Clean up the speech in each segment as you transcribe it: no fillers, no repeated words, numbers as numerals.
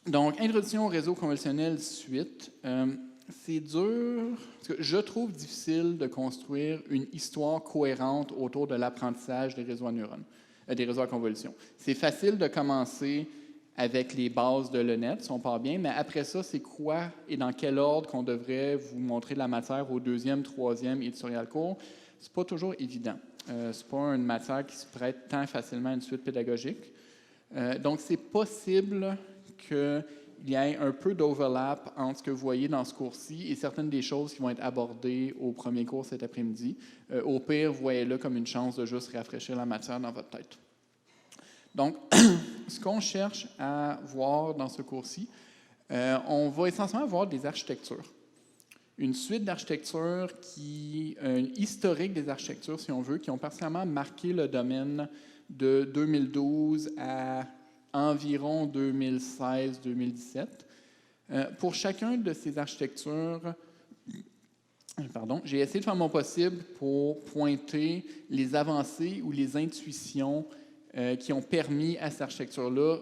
Donc, introduction au réseau conventionnel suite. C'est dur, parce que je trouve difficile de construire une histoire cohérente autour de l'apprentissage des réseaux à neurones, des réseaux à convolution. C'est facile de commencer avec les bases de l'ENET, si on part bien, mais après ça, c'est quoi et dans quel ordre qu'on devrait vous montrer de la matière au deuxième, troisième éditorial cours. C'est pas toujours évident. C'est pas une matière qui se prête tant facilement à une suite pédagogique. Donc, c'est possible qu'il y ait un peu d'overlap entre ce que vous voyez dans ce cours-ci et certaines des choses qui vont être abordées au premier cours cet après-midi. Au pire, voyez-le comme une chance de juste rafraîchir la matière dans votre tête. Donc, ce qu'on cherche à voir dans ce cours-ci, on va essentiellement voir des architectures. Une suite d'architectures historique des architectures, si on veut, qui ont particulièrement marqué le domaine de 2012 à environ 2016-2017. Pour chacun de ces architectures, j'ai essayé de faire mon possible pour pointer les avancées ou les intuitions qui ont permis à cette architecture-là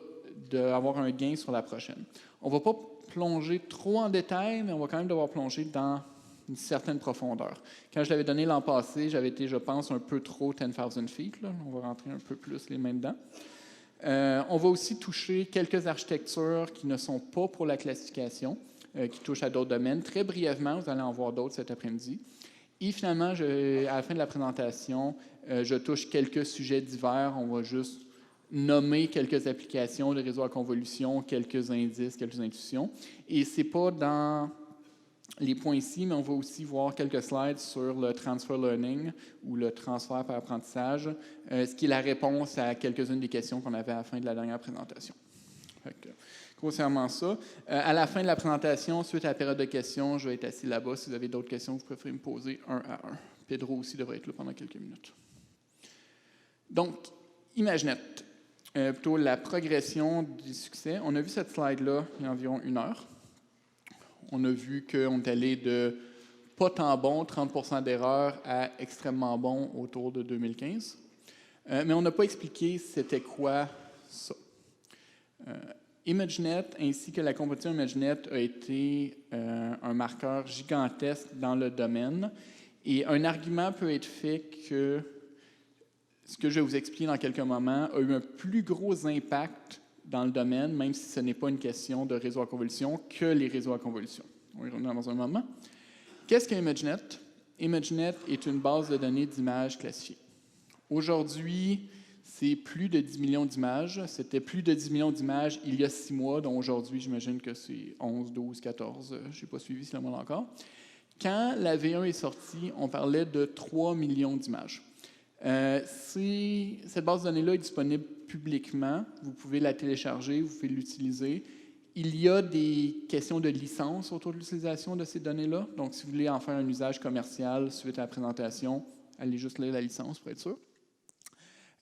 d'avoir un gain sur la prochaine. On ne va pas plonger trop en détail, mais on va quand même devoir plonger dans une certaine profondeur. Quand je l'avais donné l'an passé, j'avais été, je pense, un peu trop 10,000 feet. Là. On va rentrer un peu plus les mains dedans. On va aussi toucher quelques architectures qui ne sont pas pour la classification, qui touchent à d'autres domaines. Très brièvement, vous allez en voir d'autres cet après-midi. Et finalement, à la fin de la présentation, je touche quelques sujets divers. On va juste nommer quelques applications de réseau à convolution, quelques indices, quelques intuitions. Et ce n'est pas dans les points ici, mais on va aussi voir quelques slides sur le transfer learning ou le transfert par apprentissage, ce qui est la réponse à quelques-unes des questions qu'on avait à la fin de la dernière présentation. Grossièrement ça. À la fin de la présentation, suite à la période de questions, je vais être assis là-bas. Si vous avez d'autres questions, vous préférez me poser un à un. Pedro aussi devrait être là pendant quelques minutes. Donc, ImageNet, plutôt la progression du succès. On a vu cette slide-là il y a environ 1 heure. On a vu qu'on est allé de pas tant bon, 30% d'erreurs, à extrêmement bon autour de 2015. Mais on n'a pas expliqué c'était quoi ça. ImageNet ainsi que la compétition ImageNet a été un marqueur gigantesque dans le domaine. Et un argument peut être fait que ce que je vais vous expliquer dans quelques moments a eu un plus gros impact dans le domaine, même si ce n'est pas une question de réseau à convolution, que les réseaux à convolution. On y reviendra dans un moment. Qu'est-ce qu'un ImageNet? ImageNet est une base de données d'images classifiées. Aujourd'hui, c'est plus de 10 millions d'images. C'était plus de 10 millions d'images il y a 6 mois, dont aujourd'hui, j'imagine que c'est 11, 12, 14. Je n'ai pas suivi ce moment encore. Quand la V1 est sortie, on parlait de 3 millions d'images. Cette base de données-là est disponible publiquement. Vous pouvez la télécharger, vous pouvez l'utiliser. Il y a des questions de licence autour de l'utilisation de ces données-là. Donc, si vous voulez en faire un usage commercial suite à la présentation, allez juste lire la licence pour être sûr.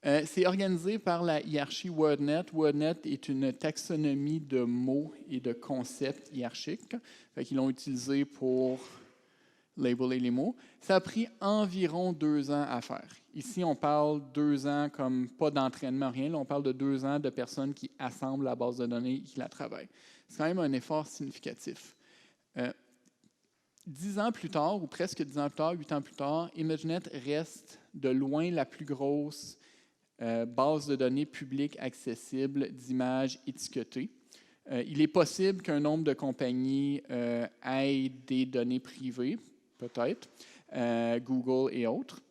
C'est organisé par la hiérarchie WordNet. WordNet est une taxonomie de mots et de concepts hiérarchiques. Ils l'ont utilisé pour labeler les mots. Ça a pris environ 2 ans à faire. Ici, on parle 2 ans comme pas d'entraînement, rien. Là, on parle de 2 ans de personnes qui assemblent la base de données et qui la travaillent. C'est quand même un effort significatif. 10 ans plus tard, ou presque 10 ans plus tard, 8 ans plus tard, ImageNet reste de loin la plus grosse base de données publique accessible d'images étiquetées. Il est possible qu'un nombre de compagnies aient des données privées, peut-être, Google et autres.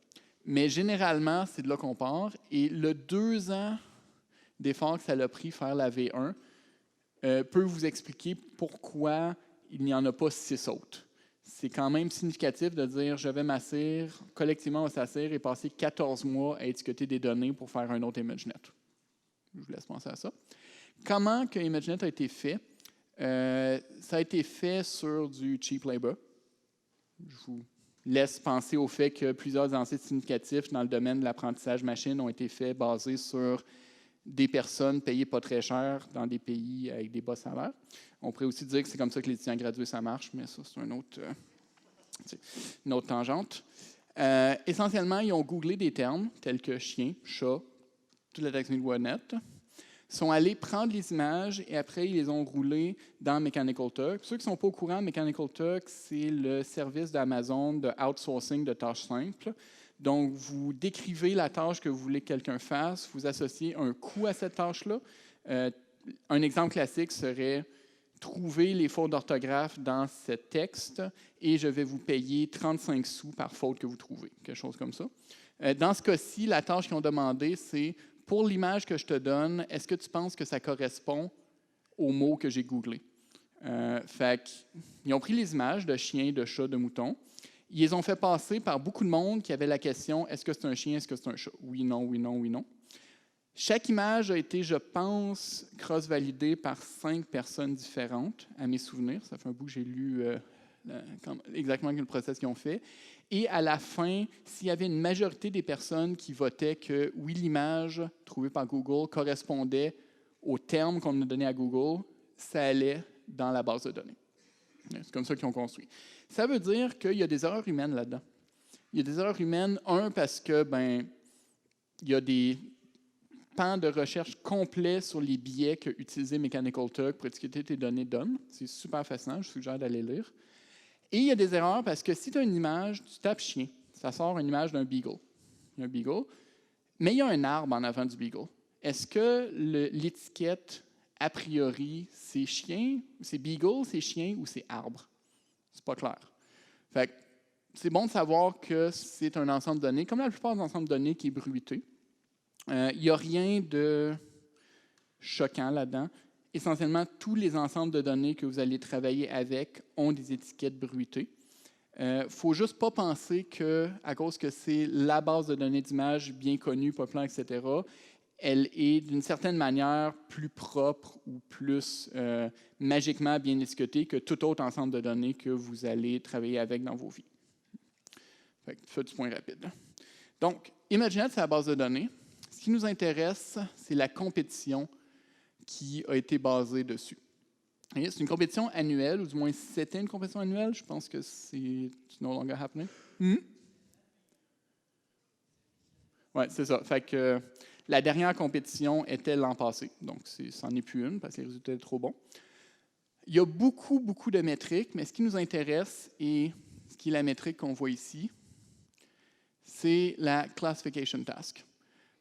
Mais généralement, c'est de là qu'on part. Et le 2 ans d'effort que ça a pris faire la V1 peut vous expliquer pourquoi il n'y en a pas 6 autres. C'est quand même significatif de dire je vais m'asseoir, collectivement on va s'asseoir et passer 14 mois à étiqueter des données pour faire un autre ImageNet. Je vous laisse penser à ça. Comment que ImageNet a été fait? Ça a été fait sur du cheap labor. Je vous laisse penser au fait que plusieurs avancées significatifs dans le domaine de l'apprentissage machine ont été faits basés sur des personnes payées pas très cher dans des pays avec des bas salaires. On pourrait aussi dire que c'est comme ça que les étudiants gradués, ça marche, mais ça, c'est une autre tangente. Essentiellement, ils ont googlé des termes tels que chien, chat, toute la taxonomie de WordNet. sont allés prendre les images et après, ils les ont roulées dans Mechanical Turk. Pour ceux qui ne sont pas au courant, Mechanical Turk, c'est le service d'Amazon de outsourcing de tâches simples. Donc, vous décrivez la tâche que vous voulez que quelqu'un fasse, vous associez un coût à cette tâche-là. Un exemple classique serait trouver les fautes d'orthographe dans ce texte et je vais vous payer 35 sous par faute que vous trouvez, quelque chose comme ça. Dans ce cas-ci, la tâche qu'ils ont demandé, c'est pour l'image que je te donne, est-ce que tu penses que ça correspond aux mots que j'ai googlés? Ils ont pris les images de chiens, de chats, de moutons. Ils les ont fait passer par beaucoup de monde qui avait la question, est-ce que c'est un chien, est-ce que c'est un chat? Oui, non, oui, non, oui, non. Chaque image a été, je pense, cross-validée par 5 personnes différentes, à mes souvenirs. Ça fait un bout que j'ai lu exactement le process qu'ils ont fait. Et à la fin, s'il y avait une majorité des personnes qui votaient que oui, l'image trouvée par Google correspondait aux termes qu'on a donnés à Google, ça allait dans la base de données. C'est comme ça qu'ils ont construit. Ça veut dire qu'il y a des erreurs humaines là-dedans. Il y a des erreurs humaines, parce que il y a des pans de recherche complets sur les biais que utiliser Mechanical Turk pour étiqueter tes données donne. C'est super fascinant, je suggère d'aller lire. Et il y a des erreurs parce que si tu as une image, tu tapes chien, ça sort une image d'un beagle. Il y a un beagle, mais il y a un arbre en avant du beagle. Est-ce que l'étiquette, a priori, c'est chien, c'est beagle, c'est chien ou c'est arbre? C'est pas clair. Fait que c'est bon de savoir que c'est un ensemble de données, comme la plupart des ensembles de données qui est bruité. Il n'y a rien de choquant là-dedans. Essentiellement, tous les ensembles de données que vous allez travailler avec ont des étiquettes bruitées. Il ne faut juste pas penser qu'à cause que c'est la base de données d'image bien connue, populaire, etc., elle est d'une certaine manière plus propre ou plus magiquement bien étiquetée que tout autre ensemble de données que vous allez travailler avec dans vos vies. Fait du point rapide. Donc, ImageNet, c'est la base de données. Ce qui nous intéresse, c'est la compétition qui a été basée dessus. C'est une compétition annuelle, ou du moins c'était une compétition annuelle. Je pense que c'est no longer happening. Oui, c'est ça. Fait que la dernière compétition était l'an passé, donc c'en est plus une parce que les résultats étaient trop bons. Il y a beaucoup, beaucoup de métriques, mais ce qui nous intéresse et ce qui est la métrique qu'on voit ici, c'est la classification task.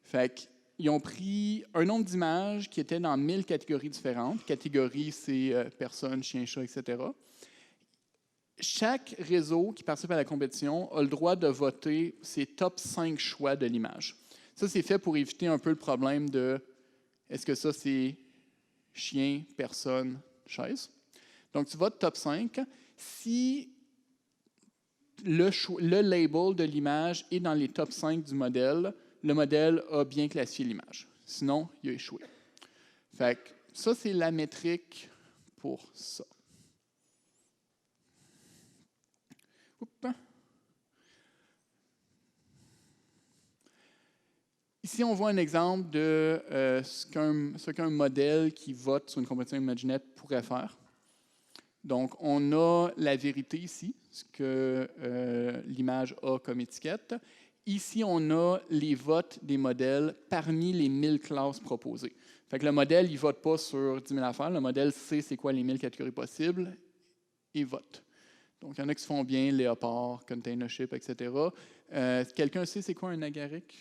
Fait qu'ils ont pris un nombre d'images qui étaient dans 1000 catégories différentes. Catégories, c'est personnes, chiens, chats, etc. Chaque réseau qui participe à la compétition a le droit de voter ses top 5 choix de l'image. Ça, c'est fait pour éviter un peu le problème de est-ce que ça, c'est chien, personne, chaise. Donc, tu votes top 5. Si le label de l'image est dans les top 5 du modèle, le modèle a bien classifié l'image. Sinon, il a échoué. Fait que ça, c'est la métrique pour ça. Oups. Ici, on voit un exemple de ce qu'un modèle qui vote sur une compétition ImageNet pourrait faire. Donc, on a la vérité ici, ce que l'image a comme étiquette. Ici, on a les votes des modèles parmi les 1000 classes proposées. Fait que le modèle, il ne vote pas sur 10 000 affaires. Le modèle sait c'est quoi les 1000 catégories possibles et vote. Donc, il y en a qui se font bien, léopard, containership, etc. Quelqu'un sait c'est quoi un agaric?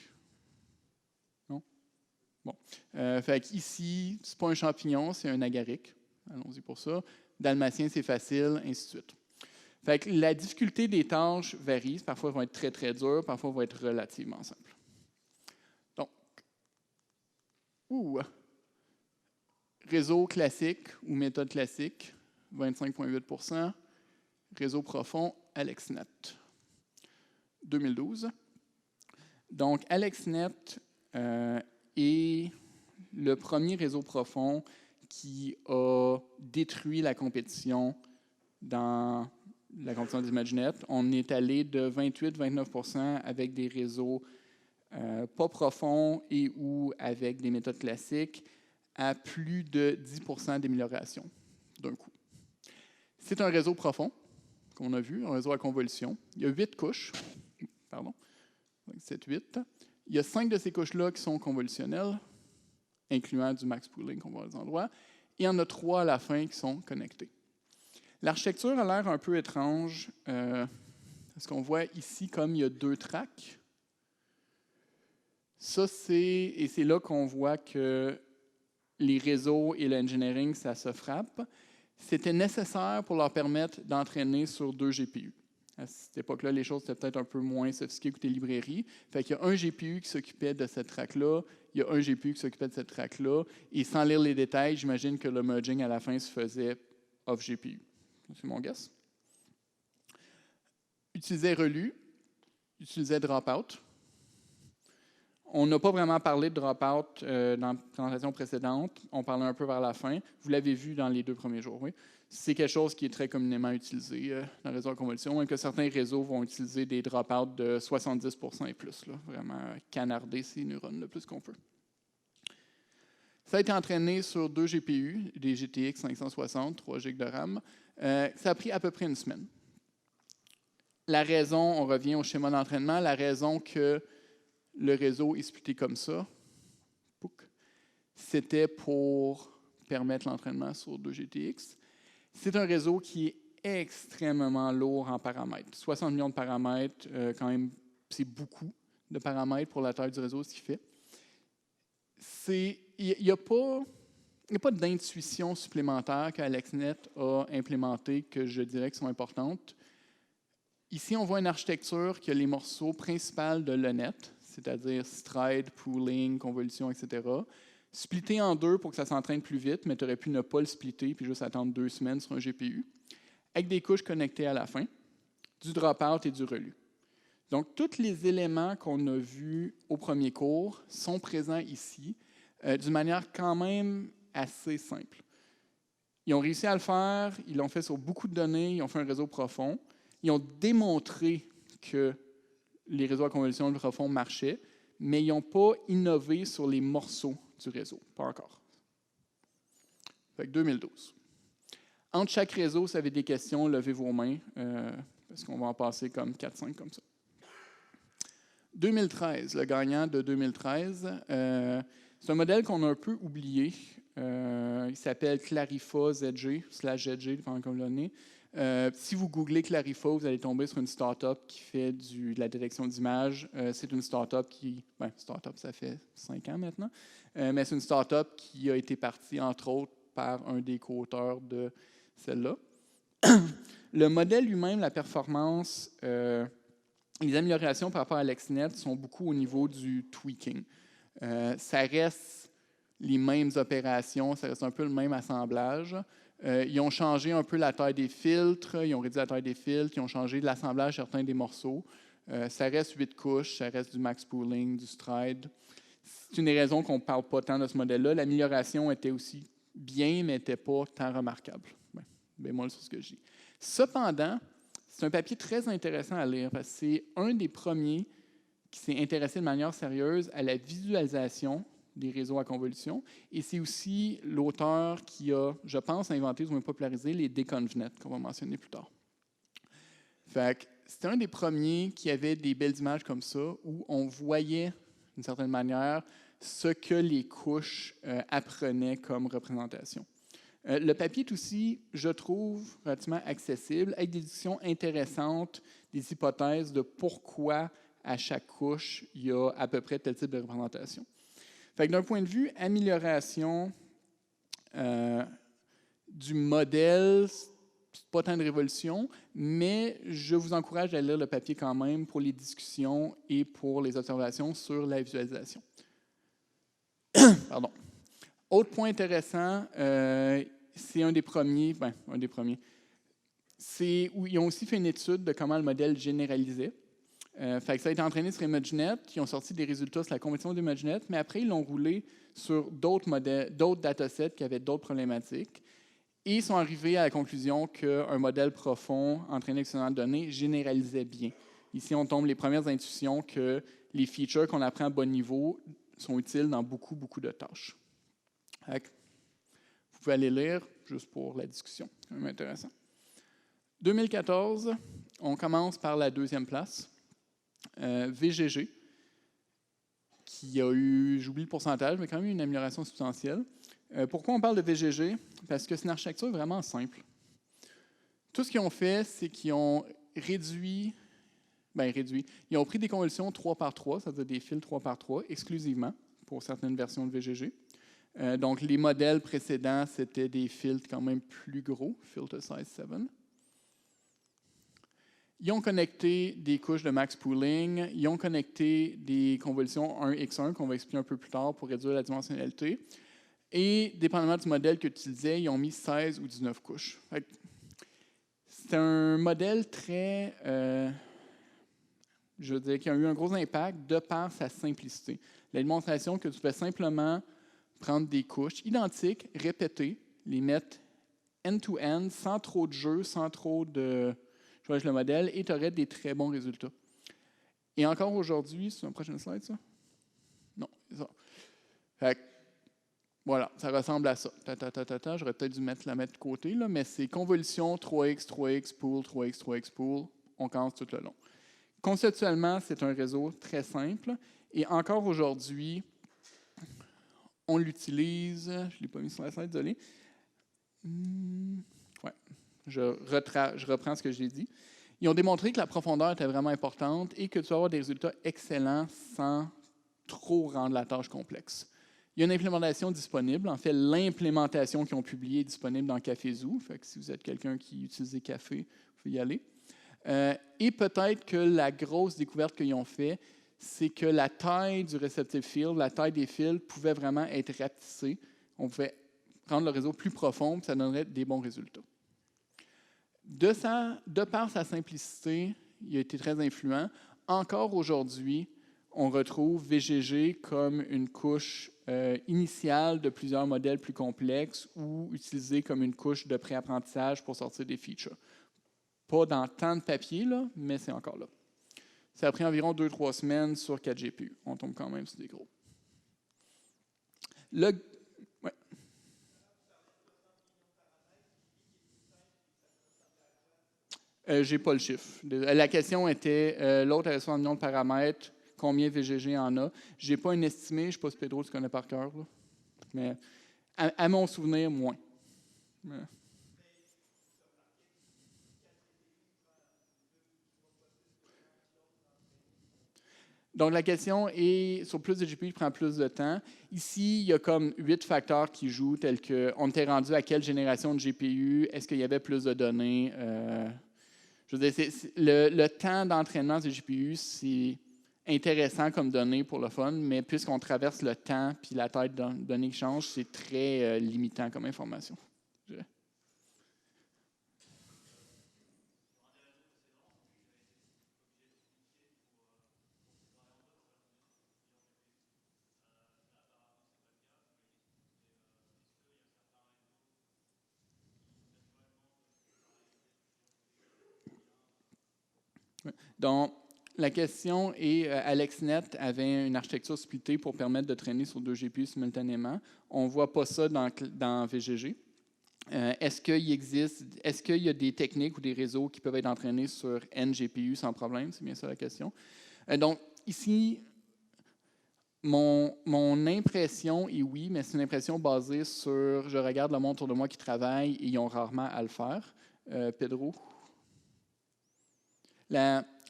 Non? Bon. Fait qu'ici, ce n'est pas un champignon, c'est un agaric. Allons-y pour ça. Dalmatien, c'est facile, ainsi de suite. Fait que la difficulté des tâches varie. Parfois, elles vont être très, très dures. Parfois, elles vont être relativement simples. Donc, réseau classique ou méthode classique, 25,8 %. Réseau profond, AlexNet, 2012. Donc, AlexNet est le premier réseau profond qui a détruit la compétition dans la compétition d'ImageNet. On est allé de 28-29 % avec des réseaux pas profonds et ou avec des méthodes classiques à plus de 10 % d'amélioration d'un coup. C'est un réseau profond, qu'on a vu, un réseau à convolution. Il y a 8 couches. Pardon. 7, 8. Il y a 5 de ces couches-là qui sont convolutionnelles incluant du max pooling qu'on voit aux endroits. Et il y en a 3 à la fin qui sont connectés. L'architecture a l'air un peu étrange, parce qu'on voit ici comme il y a 2 tracks. Ça, c'est là qu'on voit que les réseaux et l'engineering, ça se frappe. C'était nécessaire pour leur permettre d'entraîner sur 2 GPU. À cette époque-là, les choses étaient peut-être un peu moins sophistiquées que tes librairies. Fait qu'il y a un GPU qui s'occupait de cette track-là, il y a un GPU qui s'occupait de cette track-là, et sans lire les détails, j'imagine que le merging à la fin se faisait off GPU. C'est mon guess. Utilisait relu, utilisait dropout. On n'a pas vraiment parlé de dropout dans la présentation précédente. On parlait un peu vers la fin. Vous l'avez vu dans les 2 premiers jours. Oui. C'est quelque chose qui est très communément utilisé dans le réseau à convolution, même que certains réseaux vont utiliser des dropouts de 70% et plus. Là, vraiment canarder ces neurones le plus qu'on peut. Ça a été entraîné sur 2 GPU, des GTX 560, 3 GB de RAM. Ça a pris à peu près 1 semaine. La raison, on revient au schéma d'entraînement, la raison que le réseau est splitté comme ça, c'était pour permettre l'entraînement sur 2 GTX. C'est un réseau qui est extrêmement lourd en paramètres. 60 millions de paramètres, quand même, c'est beaucoup de paramètres pour la taille du réseau, ce qu'il fait. Il n'y a pas d'intuition supplémentaire qu'AlexNet a implémentée que je dirais qui sont importantes. Ici, on voit une architecture qui a les morceaux principaux de l'ENET, c'est-à-dire stride, pooling, convolution, etc. Splitté en 2 pour que ça s'entraîne plus vite, mais tu aurais pu ne pas le splitter puis juste attendre 2 semaines sur un GPU, avec des couches connectées à la fin, du dropout et du relu. Donc, tous les éléments qu'on a vus au premier cours sont présents ici, d'une manière quand même assez simple. Ils ont réussi à le faire, ils l'ont fait sur beaucoup de données, ils ont fait un réseau profond, ils ont démontré que les réseaux à convolution profonde marchaient, mais ils n'ont pas innové sur les morceaux du réseau, pas encore. Fait que 2012. Entre chaque réseau, si vous avez des questions, levez vos mains, parce qu'on va en passer comme 4-5 comme ça. 2013, le gagnant de 2013, c'est un modèle qu'on a un peu oublié. Il s'appelle Clarifa ZG/ZG, dépendant comme vous l'avez. Si vous googlez Clarifa, vous allez tomber sur une start-up qui fait de la détection d'images. C'est une start-up ça fait 5 ans maintenant, mais c'est une start-up qui a été partie, entre autres, par un des co-auteurs de celle-là. Le modèle lui-même, la performance, les améliorations par rapport à AlexNet sont beaucoup au niveau du tweaking. Ça reste les mêmes opérations, ça reste un peu le même assemblage. Ils ont changé un peu la taille des filtres, ils ont réduit la taille des filtres, ils ont changé l'assemblage de certains des morceaux. Ça reste 8 couches, ça reste du max pooling, du stride. C'est une des raisons qu'on ne parle pas tant de ce modèle-là. L'amélioration était aussi bien, mais n'était pas tant remarquable. Bémol sur ce que je dis. Cependant, c'est un papier très intéressant à lire parce que c'est un des premiers qui s'est intéressé de manière sérieuse à la visualisation des réseaux à convolution. Et c'est aussi l'auteur qui a, je pense, inventé ou popularisé les DConvNet, qu'on va mentionner plus tard. C'était un des premiers qui avait des belles images comme ça, où on voyait, d'une certaine manière, ce que les couches apprenaient comme représentation. Le papier est aussi, je trouve, relativement accessible, avec des discussions intéressantes, des hypothèses de pourquoi à chaque couche, il y a à peu près tel type de représentation. D'un point de vue amélioration du modèle, pas tant de révolution, mais je vous encourage à lire le papier quand même pour les discussions et pour les observations sur la visualisation. Pardon. Autre point intéressant, c'est un des premiers, c'est où ils ont aussi fait une étude de comment le modèle généralisait. Ça a été entraîné sur ImageNet, ils ont sorti des résultats sur la conversion d'ImageNet, mais après, ils l'ont roulé sur d'autres modèles, d'autres datasets qui avaient d'autres problématiques. Et ils sont arrivés à la conclusion qu'un modèle profond entraîné avec ce données généralisait bien. Ici, on tombe les premières intuitions que les features qu'on apprend à bon niveau sont utiles dans beaucoup, beaucoup de tâches. Vous pouvez aller lire juste pour la discussion, c'est quand même intéressant. 2014, on commence par la deuxième place. VGG, qui a eu, j'oublie le pourcentage, mais quand même une amélioration substantielle. Pourquoi on parle de VGG? Parce que c'est une architecture vraiment simple. Tout ce qu'ils ont fait, c'est qu'ils ont réduit. Ils ont pris des convolutions 3 par 3, c'est-à-dire des fils 3 par 3 exclusivement pour certaines versions de VGG. Donc, les modèles précédents, c'était des filtres quand même plus gros, filter size 7. Ils ont connecté des couches de max pooling, ils ont connecté des convolutions 1x1 qu'on va expliquer un peu plus tard pour réduire la dimensionnalité. Et, dépendamment du modèle qu'ils utilisaient, ils ont mis 16 ou 19 couches. C'est un modèle très, je veux dire, qui a eu un gros impact de par sa simplicité. La démonstration que tu peux simplement prendre des couches identiques, répéter, les mettre end-to-end, sans trop de jeu, sans trop de jouage le modèle, et tu aurais des très bons résultats. Et encore aujourd'hui, c'est une prochaine slide, ça? Non, c'est ça. Fait que, voilà, ça ressemble à ça. J'aurais peut-être dû la mettre de côté, là, mais c'est convolution 3x, 3x, pool, 3x, 3x, pool. On commence tout le long. Conceptuellement, c'est un réseau très simple. Et encore aujourd'hui, on l'utilise. Je ne l'ai pas mis sur la slide, désolé. Ouais. Je reprends ce que j'ai dit. Ils ont démontré que la profondeur était vraiment importante et que tu vas avoir des résultats excellents sans trop rendre la tâche complexe. Il y a une implémentation disponible. En fait, l'implémentation qu'ils ont publiée est disponible dans CaféZoo. Fait que si vous êtes quelqu'un qui utilise Café, vous pouvez y aller. Et peut-être que la grosse découverte qu'ils ont fait, c'est que la taille du receptive field, la taille des fils, pouvait vraiment être rapetissée. On pouvait rendre le réseau plus profond, puis ça donnerait des bons résultats. De par sa simplicité, il a été très influent. Encore aujourd'hui, on retrouve VGG comme une couche initiale de plusieurs modèles plus complexes ou utilisée comme une couche de préapprentissage pour sortir des features. Pas dans tant de papier, là, mais c'est encore là. Ça a pris environ 2-3 semaines sur 4 GPU. On tombe quand même sur des gros. Ouais. J'ai pas le chiffre. La question était, l'autre avait 60 millions de paramètres, combien VGG en a? J'ai pas une estimée, je ne sais pas si Pedro, tu connais par cœur, là. Mais à mon souvenir, moins. Ouais. Donc, la question est, sur plus de GPU, il prend plus de temps. Ici, il y a comme 8 facteurs qui jouent, tels que, on était rendu à quelle génération de GPU, est-ce qu'il y avait plus de données? Je veux dire, le temps d'entraînement des GPU, c'est intéressant comme données pour le fun, mais puisqu'on traverse le temps puis la taille de données qui change, c'est très limitant comme information. Je dirais. Donc, la question est, AlexNet avait une architecture splittée pour permettre de traîner sur 2 GPU simultanément. On ne voit pas ça dans VGG. Est-ce qu'il y a des techniques ou des réseaux qui peuvent être entraînés sur N GPU sans problème? C'est bien ça la question. Donc, ici, mon impression est oui, mais c'est une impression basée sur, je regarde le monde autour de moi qui travaille et ils ont rarement à le faire. Pedro?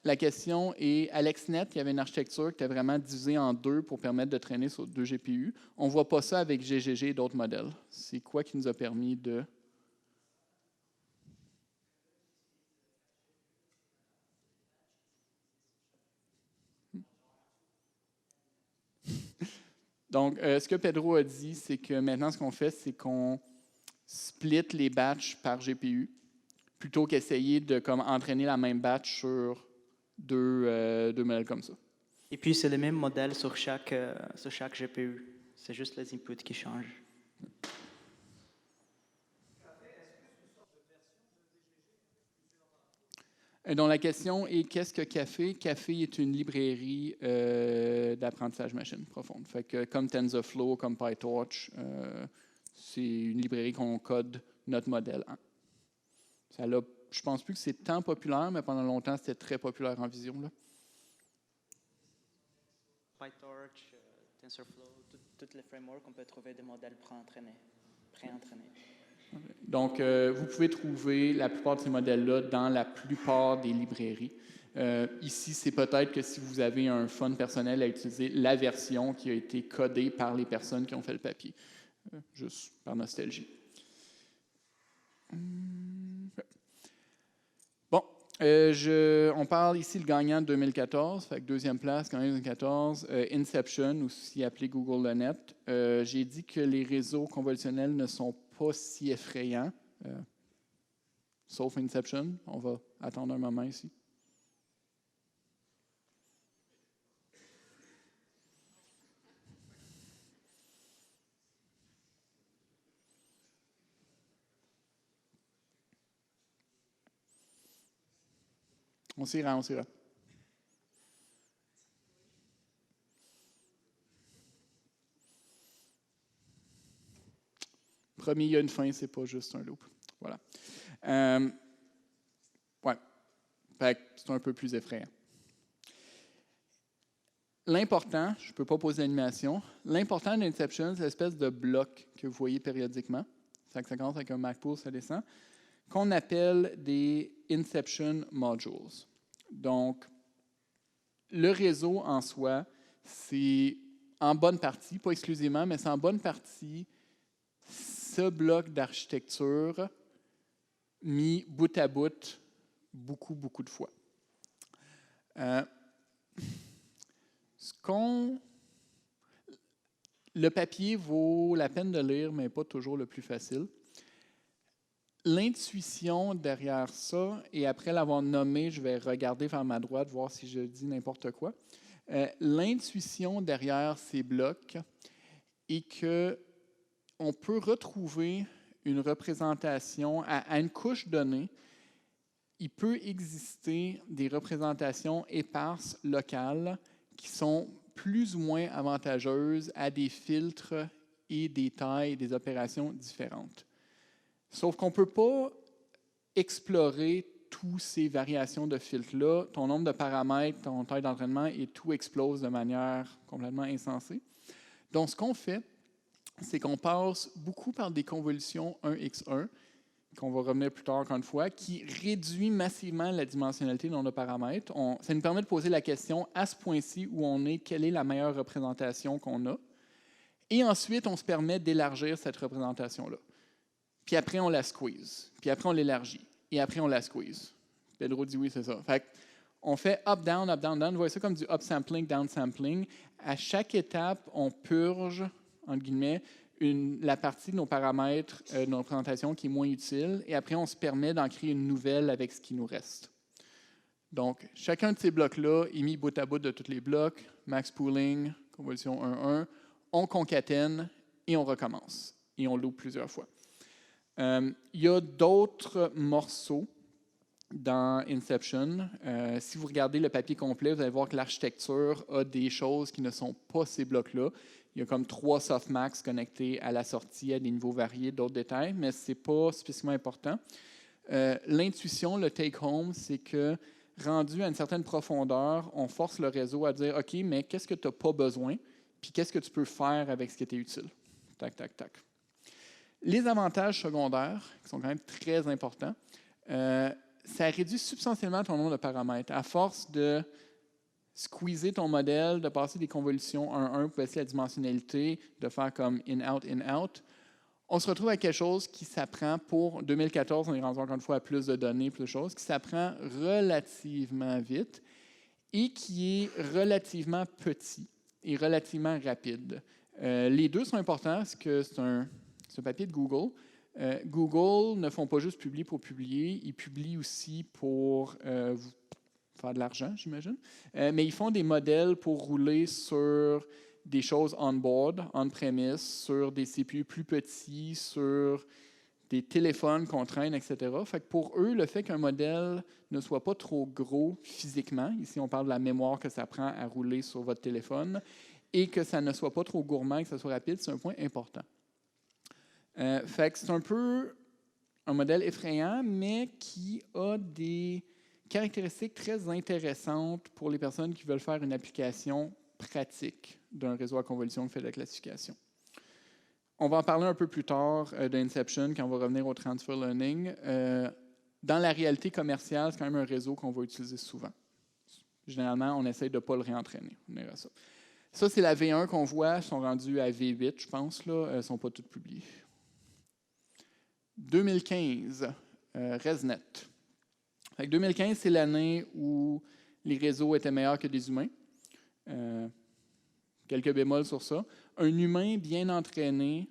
La question est, AlexNet, il y avait une architecture qui était vraiment divisée en deux pour permettre de traîner sur 2 GPU. On ne voit pas ça avec GGG et d'autres modèles. C'est quoi qui nous a permis de... Donc, ce que Pedro a dit, c'est que maintenant, ce qu'on fait, c'est qu'on split les batchs par GPU plutôt qu'essayer de entraîner la même batch sur deux modèles comme ça. Et puis, c'est le même modèle sur chaque GPU. C'est juste les inputs qui changent. Et donc, la question est, qu'est-ce que Café? Café est une librairie d'apprentissage machine profonde. Fait que, comme TensorFlow, comme PyTorch, c'est une librairie qu'on code notre modèle en. Je ne pense plus que c'est tant populaire, mais pendant longtemps, c'était très populaire en vision. Là. PyTorch, TensorFlow, tous les frameworks, on peut trouver des modèles préentraînés. Donc, vous pouvez trouver la plupart de ces modèles-là dans la plupart des librairies. Ici, c'est peut-être que si vous avez un fun personnel à utiliser la version qui a été codée par les personnes qui ont fait le papier, juste par nostalgie. Bon, on parle ici le gagnant de 2014, fait que deuxième place, gagnant de 2014, Inception, aussi appelé Google.net. J'ai dit que les réseaux convolutionnels ne sont pas si effrayants, sauf Inception. On va attendre un moment ici. On s'y rend. Promis, il y a une fin, c'est pas juste un loop. Voilà. Ouais. Fait que c'est un peu plus effrayant. L'important, je ne peux pas poser l'animation, l'important d'Inception, c'est l'espèce de bloc que vous voyez périodiquement. Ça commence avec un MacPool, ça descend, qu'on appelle des Inception Modules. Donc, le réseau en soi, c'est en bonne partie, pas exclusivement, mais c'est en bonne partie ce bloc d'architecture mis bout à bout beaucoup de fois. Le papier vaut la peine de lire, mais pas toujours le plus facile. L'intuition derrière ça, et après l'avoir nommé, je vais regarder vers ma droite, voir si je dis n'importe quoi. L'intuition derrière ces blocs est qu'on peut retrouver une représentation à une couche donnée. Il peut exister des représentations éparses locales qui sont plus ou moins avantageuses à des filtres et des tailles, des opérations différentes. Sauf qu'on ne peut pas explorer toutes ces variations de filtres-là. Ton nombre de paramètres, ton taille d'entraînement, et tout explose de manière complètement insensée. Donc, ce qu'on fait, c'est qu'on passe beaucoup par des convolutions 1x1, qu'on va revenir plus tard encore une fois, qui réduit massivement la dimensionnalité de nos paramètres. Ça nous permet de poser la question, à ce point-ci où on est, quelle est la meilleure représentation qu'on a? Et ensuite, on se permet d'élargir cette représentation-là. Puis après, on la squeeze. Puis après, on l'élargit. Et après, on la squeeze. Pedro dit oui, c'est ça. Fait on fait up, down, up, down, down. Vous voyez ça comme du up-sampling, down-sampling. À chaque étape, on purge, entre guillemets, la partie de nos paramètres de nos représentations qui est moins utile. Et après, on se permet d'en créer une nouvelle avec ce qui nous reste. Donc, chacun de ces blocs-là est mis bout à bout de tous les blocs. Max pooling, convolution 1-1. On concatène et on recommence. Et on loop plusieurs fois. Il y a d'autres morceaux dans Inception. Si vous regardez le papier complet, vous allez voir que l'architecture a des choses qui ne sont pas ces blocs-là. Il y a comme 3 softmax connectés à la sortie à des niveaux variés, d'autres détails, mais ce n'est pas spécifiquement important. L'intuition, le take-home, c'est que rendu à une certaine profondeur, on force le réseau à dire « OK, mais qu'est-ce que tu n'as pas besoin? Puis qu'est-ce que tu peux faire avec ce qui était utile? » Tac, tac, tac. Les avantages secondaires, qui sont quand même très importants, ça réduit substantiellement ton nombre de paramètres. À force de squeezer ton modèle, de passer des convolutions 1-1 pour baisser la dimensionnalité, de faire comme in-out, on se retrouve avec quelque chose qui s'apprend pour 2014, on est rendu encore une fois à plus de données, plus de choses, qui s'apprend relativement vite et qui est relativement petit et relativement rapide. Les deux sont importants parce que c'est un papier de Google. Google ne font pas juste publier pour publier, ils publient aussi pour faire de l'argent, j'imagine. Mais ils font des modèles pour rouler sur des choses on-board, on-premise, sur des CPU plus petits, sur des téléphones qu'on traîne, etc. Fait que pour eux, le fait qu'un modèle ne soit pas trop gros physiquement, ici on parle de la mémoire que ça prend à rouler sur votre téléphone, et que ça ne soit pas trop gourmand, que ça soit rapide, c'est un point important. Fait que c'est un peu un modèle effrayant, mais qui a des caractéristiques très intéressantes pour les personnes qui veulent faire une application pratique d'un réseau à convolution qui fait de la classification. On va en parler un peu plus tard d'Inception quand on va revenir au transfer learning. Dans la réalité commerciale, c'est quand même un réseau qu'on va utiliser souvent. Généralement, on essaye de ne pas le réentraîner. Ça, c'est la V1 qu'on voit. Ils sont rendus à V8, je pense. Là. Elles ne sont pas toutes publiées. 2015, ResNet. 2015, c'est l'année où les réseaux étaient meilleurs que des humains. Quelques bémols sur ça. Un humain bien entraîné,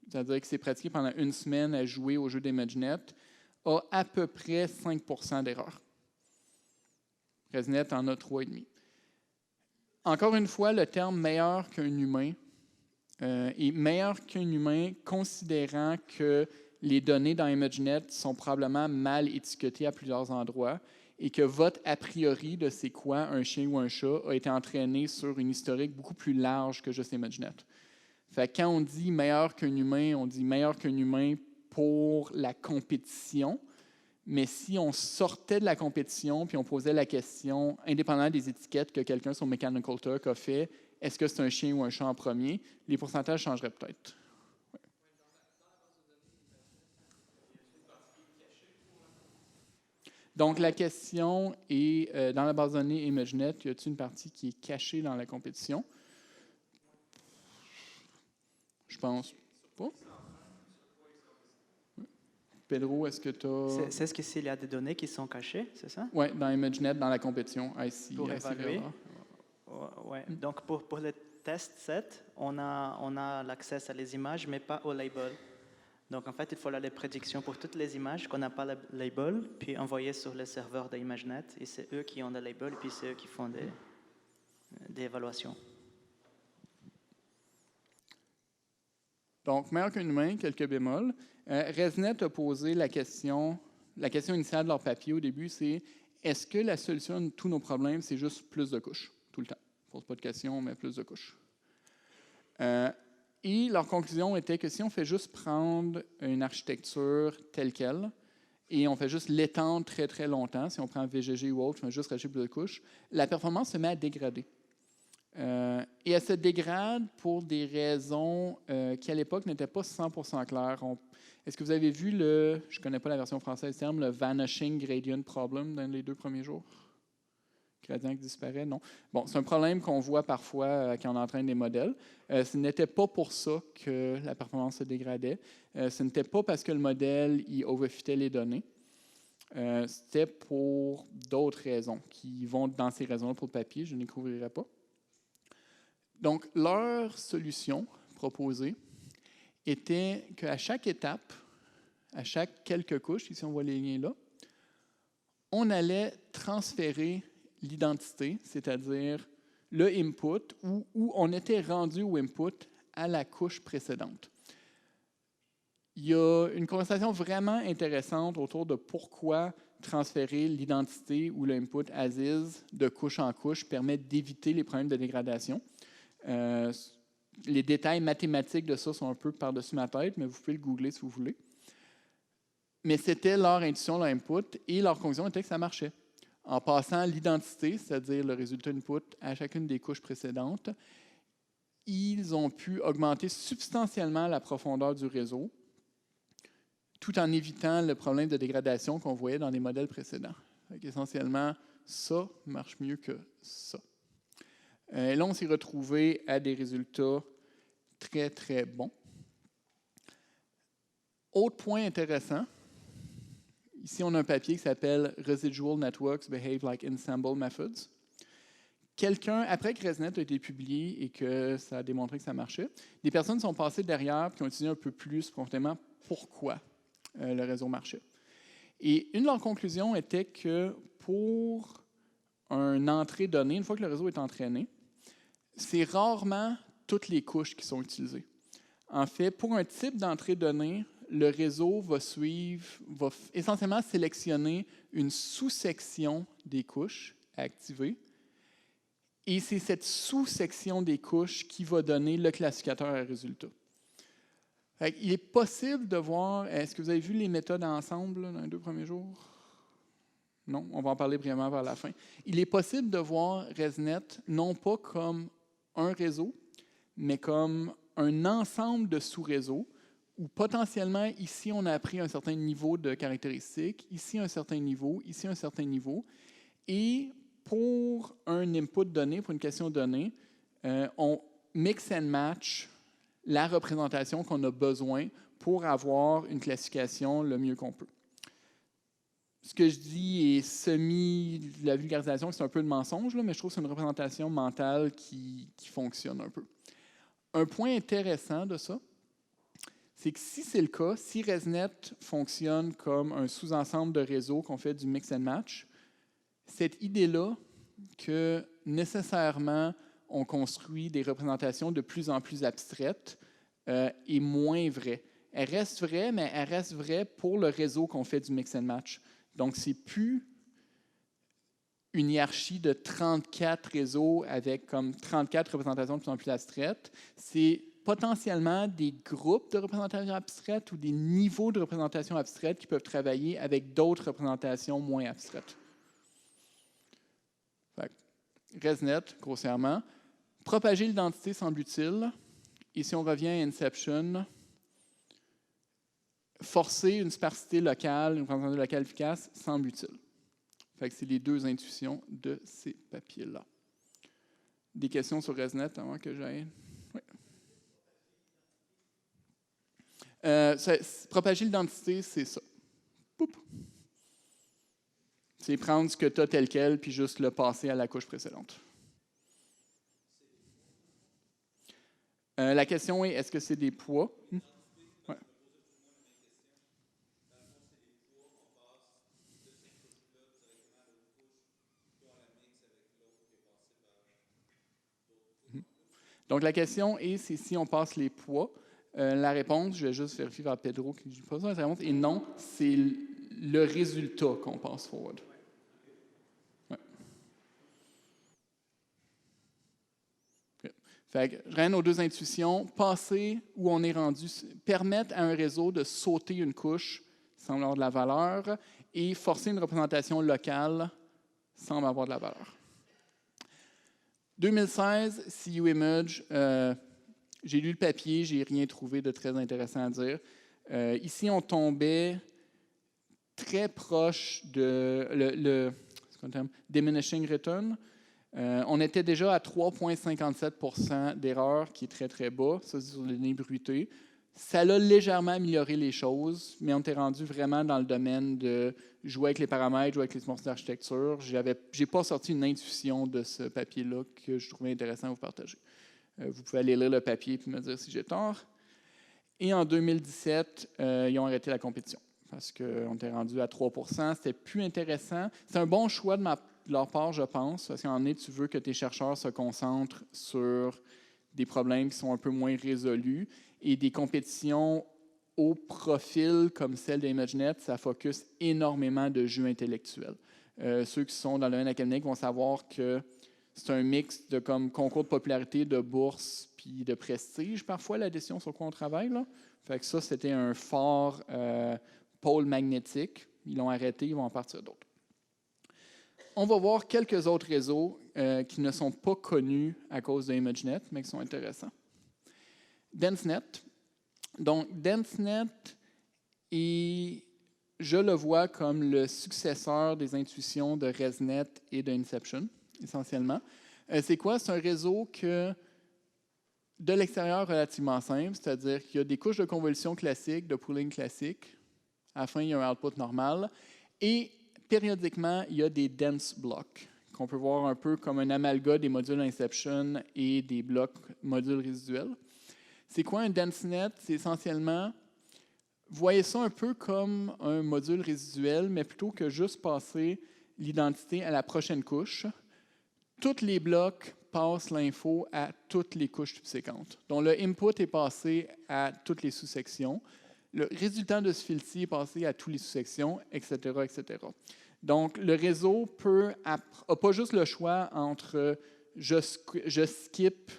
c'est-à-dire qui s'est pratiqué pendant une semaine à jouer au jeu d'ImageNet, a à peu près 5% d'erreurs. ResNet en a 3,5. Encore une fois, le terme « meilleur qu'un humain » est meilleur qu'un humain considérant que les données dans ImageNet sont probablement mal étiquetées à plusieurs endroits et que votre a priori de c'est quoi un chien ou un chat a été entraîné sur une historique beaucoup plus large que juste ImageNet. Fait que quand on dit meilleur qu'un humain, on dit meilleur qu'un humain pour la compétition, mais si on sortait de la compétition puis on posait la question, indépendamment des étiquettes que quelqu'un sur Mechanical Turk a fait, est-ce que c'est un chien ou un chat en premier, les pourcentages changeraient peut-être. Ouais. Donc, la question est, dans la base de données ImageNet, y a-t-il une partie qui est cachée dans la compétition? Je pense pas. Pedro, est-ce que tu as... C'est ce que s'il y a des données qui sont cachées, c'est ça? Oui, dans ImageNet, dans la compétition, IC. Pour IC évaluer. Vera. Ouais. Donc, pour le test set, on a l'accès à les images, mais pas au label. Donc, en fait, il faut les prédictions pour toutes les images qu'on n'a pas le label, puis envoyer sur le serveur d'ImageNet. Et c'est eux qui ont le label, puis c'est eux qui font des évaluations. Donc, meilleur qu'un humain, quelques bémols. ResNet a posé la question initiale de leur papier au début, c'est est-ce que la solution de tous nos problèmes, c'est juste plus de couches, tout le temps? On ne pose pas de questions, mais plus de couches. Et leur conclusion était que si on fait juste prendre une architecture telle qu'elle et on fait juste l'étendre très, très longtemps, si on prend VGG ou autre, on fait juste rajouter plus de couches, la performance se met à dégrader. Et elle se dégrade pour des raisons qui, à l'époque, n'étaient pas 100% claires. Est-ce que vous avez vu je ne connais pas la version française du terme, le vanishing gradient problem dans les 2 premiers jours? Gradient qui disparaît, non. Bon, c'est un problème qu'on voit parfois quand on entraîne des modèles. Ce n'était pas pour ça que la performance se dégradait. Ce n'était pas parce que le modèle il overfitait les données. C'était pour d'autres raisons qui vont dans ces raisons-là pour le papier. Je ne les couvrirai pas. Donc, leur solution proposée était qu'à chaque étape, à chaque quelques couches, ici on voit les liens là, on allait transférer l'identité, c'est-à-dire le input, où on était rendu au input à la couche précédente. Il y a une conversation vraiment intéressante autour de pourquoi transférer l'identité ou l'input as is de couche en couche permet d'éviter les problèmes de dégradation. Les détails mathématiques de ça sont un peu par-dessus ma tête, mais vous pouvez le googler si vous voulez. Mais c'était leur intuition, leur input, et leur conclusion était que ça marchait. En passant l'identité, c'est-à-dire le résultat input, à chacune des couches précédentes, ils ont pu augmenter substantiellement la profondeur du réseau, tout en évitant le problème de dégradation qu'on voyait dans les modèles précédents. Essentiellement, ça marche mieux que ça. Et là, on s'est retrouvé à des résultats très, très bons. Autre point intéressant, ici, on a un papier qui s'appelle « Residual Networks Behave Like Ensemble Methods ». Après que ResNet a été publié et que ça a démontré que ça marchait, des personnes sont passées derrière et ont étudié un peu plus profondément pourquoi le réseau marchait. Et une de leurs conclusions était que pour une entrée donnée, une fois que le réseau est entraîné, c'est rarement toutes les couches qui sont utilisées. En fait, pour un type d'entrée donnée, le réseau va essentiellement sélectionner une sous-section des couches à activer. Et c'est cette sous-section des couches qui va donner le classificateur à résultat. Il est possible de voir, est-ce que vous avez vu les méthodes ensemble là, dans les 2 premiers jours? Non, on va en parler brièvement vers la fin. Il est possible de voir ResNet non pas comme un réseau mais comme un ensemble de sous-réseaux où potentiellement, ici, on a appris un certain niveau de caractéristiques, ici un certain niveau, ici un certain niveau. Et pour un input donné, pour une question donnée, on mix and match la représentation qu'on a besoin pour avoir une classification le mieux qu'on peut. Ce que je dis est la vulgarisation, c'est un peu de mensonge, là, mais je trouve que c'est une représentation mentale qui fonctionne un peu. Un point intéressant de ça, c'est que si c'est le cas, si ResNet fonctionne comme un sous-ensemble de réseaux qu'on fait du mix and match, cette idée-là que nécessairement on construit des représentations de plus en plus abstraites est moins vraie. Elle reste vraie, mais elle reste vraie pour le réseau qu'on fait du mix and match. Donc, ce n'est plus une hiérarchie de 34 réseaux avec comme 34 représentations de plus en plus abstraites. C'est potentiellement des groupes de représentation abstraites ou des niveaux de représentation abstraite qui peuvent travailler avec d'autres représentations moins abstraites. ResNet, grossièrement. Propager l'identité semble utile. Et si on revient à Inception, forcer une sparsité locale, une représentation locale efficace, semble utile. C'est les deux intuitions de ces papiers-là. Des questions sur ResNet avant que j'aille? Oui. Propager l'identité, c'est ça. Poup. C'est prendre ce que tu as tel quel, puis juste le passer à la couche précédente. La question est, est-ce que c'est des poids? Ouais. Donc, la question est, c'est si on passe les poids. La réponse, je vais juste vérifier vers Pedro qui dit pas ça, la réponse est non, c'est le résultat qu'on passe forward. Ouais. Okay. Fait que, je reviens aux deux intuitions. Passer où on est rendu, permettre à un réseau de sauter une couche sans avoir de la valeur et forcer une représentation locale sans avoir de la valeur. 2016, CU Image, j'ai lu le papier, j'ai rien trouvé de très intéressant à dire. Ici, on tombait très proche de le diminishing return. On était déjà à 3,57% d'erreur, qui est très, très bas. Ça, c'est sur les données brutées. Ça a légèrement amélioré les choses, mais on était rendu vraiment dans le domaine de jouer avec les paramètres, jouer avec les morceaux d'architecture. Je n'ai pas sorti une intuition de ce papier-là que je trouvais intéressant à vous partager. Vous pouvez aller lire le papier et me dire si j'ai tort. Et en 2017, ils ont arrêté la compétition parce qu'on était rendu à 3%. C'était plus intéressant. C'est un bon choix de leur part, je pense, parce qu'en est, tu veux que tes chercheurs se concentrent sur des problèmes qui sont un peu moins résolus. Et des compétitions au profil comme celle d'ImageNet, ça focus énormément de jeux intellectuels. Ceux qui sont dans le domaine académique vont savoir que c'est un mix de comme concours de popularité, de bourse, puis de prestige, parfois, la décision sur quoi on travaille. Là. Fait que ça, c'était un fort pôle magnétique. Ils l'ont arrêté, ils vont en partir d'autres. On va voir quelques autres réseaux qui ne sont pas connus à cause de ImageNet, mais qui sont intéressants. DenseNet. Donc, DenseNet, je le vois comme le successeur des intuitions de ResNet et de Inception, essentiellement. C'est quoi? C'est un réseau que, de l'extérieur, relativement simple, c'est-à-dire qu'il y a des couches de convolution classiques, de pooling classique. À la fin, il y a un output normal. Et périodiquement, il y a des dense blocks, qu'on peut voir un peu comme un amalgame des modules Inception et des blocs modules résiduels. C'est quoi un DenseNet? C'est essentiellement, voyez ça un peu comme un module résiduel, mais plutôt que juste passer l'identité à la prochaine couche, tous les blocs passent l'info à toutes les couches subséquentes. Donc, le input est passé à toutes les sous-sections. Le résultat de ce fil-ci est passé à toutes les sous-sections, etc., etc. Donc, le réseau n'a pas juste le choix entre je skip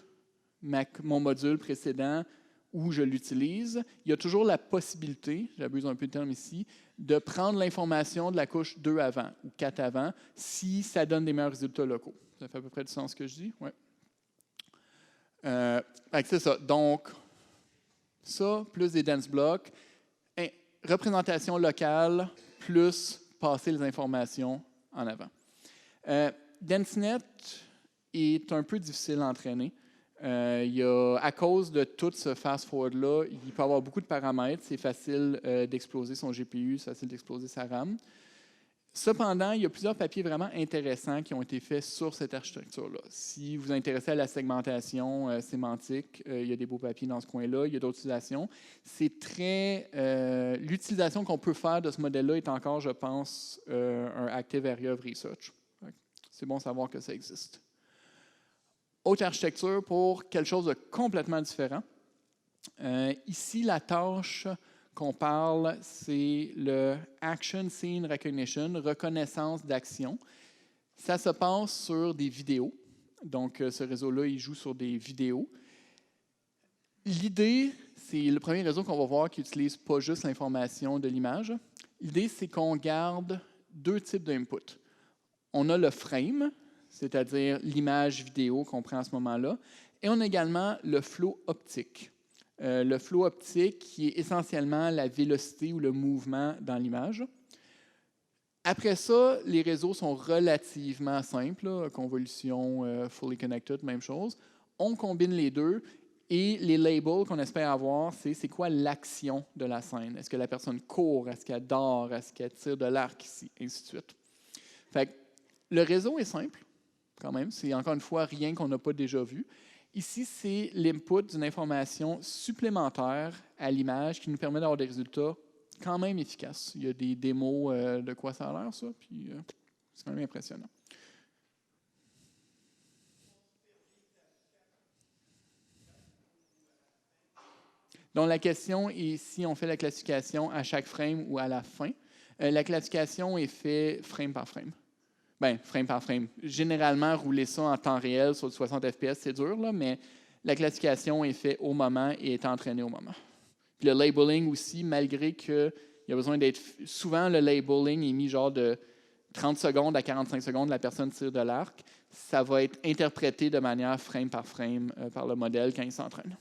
mon module précédent ou je l'utilise. Il y a toujours la possibilité, j'abuse un peu de terme ici, de prendre l'information de la couche 2 avant ou 4 avant si ça donne des meilleurs résultats locaux. Ça fait à peu près du sens ce que je dis? Oui. C'est ça. Donc, ça, plus des dense blocks, représentation locale, plus passer les informations en avant. DenseNet est un peu difficile à entraîner. À cause de tout ce fast-forward-là, il peut y avoir beaucoup de paramètres. C'est facile d'exploser son GPU, c'est facile d'exploser sa RAM. Cependant, il y a plusieurs papiers vraiment intéressants qui ont été faits sur cette architecture-là. Si vous vous intéressez à la segmentation sémantique, il y a des beaux papiers dans ce coin-là. Il y a d'autres utilisations. L'utilisation qu'on peut faire de ce modèle-là est encore, je pense, un active area of research. C'est bon de savoir que ça existe. Autre architecture pour quelque chose de complètement différent. Ici, la tâche qu'on parle, c'est le Action Scene Recognition, reconnaissance d'action. Ça se passe sur des vidéos. Donc, ce réseau-là, il joue sur des vidéos. L'idée, c'est le premier réseau qu'on va voir qui n'utilise pas juste l'information de l'image. L'idée, c'est qu'on garde deux types d'input. On a le frame, c'est-à-dire l'image vidéo qu'on prend à ce moment-là, et on a également le flow optique. Le flow optique qui est essentiellement la vélocité ou le mouvement dans l'image. Après ça, les réseaux sont relativement simples, là, convolution, fully connected, même chose. On combine les deux et les labels qu'on espère avoir, c'est quoi l'action de la scène? Est-ce que la personne court? Est-ce qu'elle dort? Est-ce qu'elle tire de l'arc ici? Et ainsi de suite. Fait que le réseau est simple, quand même. C'est encore une fois rien qu'on n'a pas déjà vu. Ici, c'est l'input d'une information supplémentaire à l'image qui nous permet d'avoir des résultats quand même efficaces. Il y a des démos de quoi ça a l'air, ça, puis c'est quand même impressionnant. Donc, la question est si on fait la classification à chaque frame ou à la fin. La classification est faite frame par frame. Bien, frame par frame. Généralement, rouler ça en temps réel sur du 60 FPS, c'est dur, là, mais la classification est faite au moment et est entraînée au moment. Puis le labeling aussi, malgré qu'il y a besoin d'être... Souvent, le labeling est mis genre de 30 secondes à 45 secondes, la personne tire de l'arc. Ça va être interprété de manière frame par frame par le modèle quand il s'entraîne.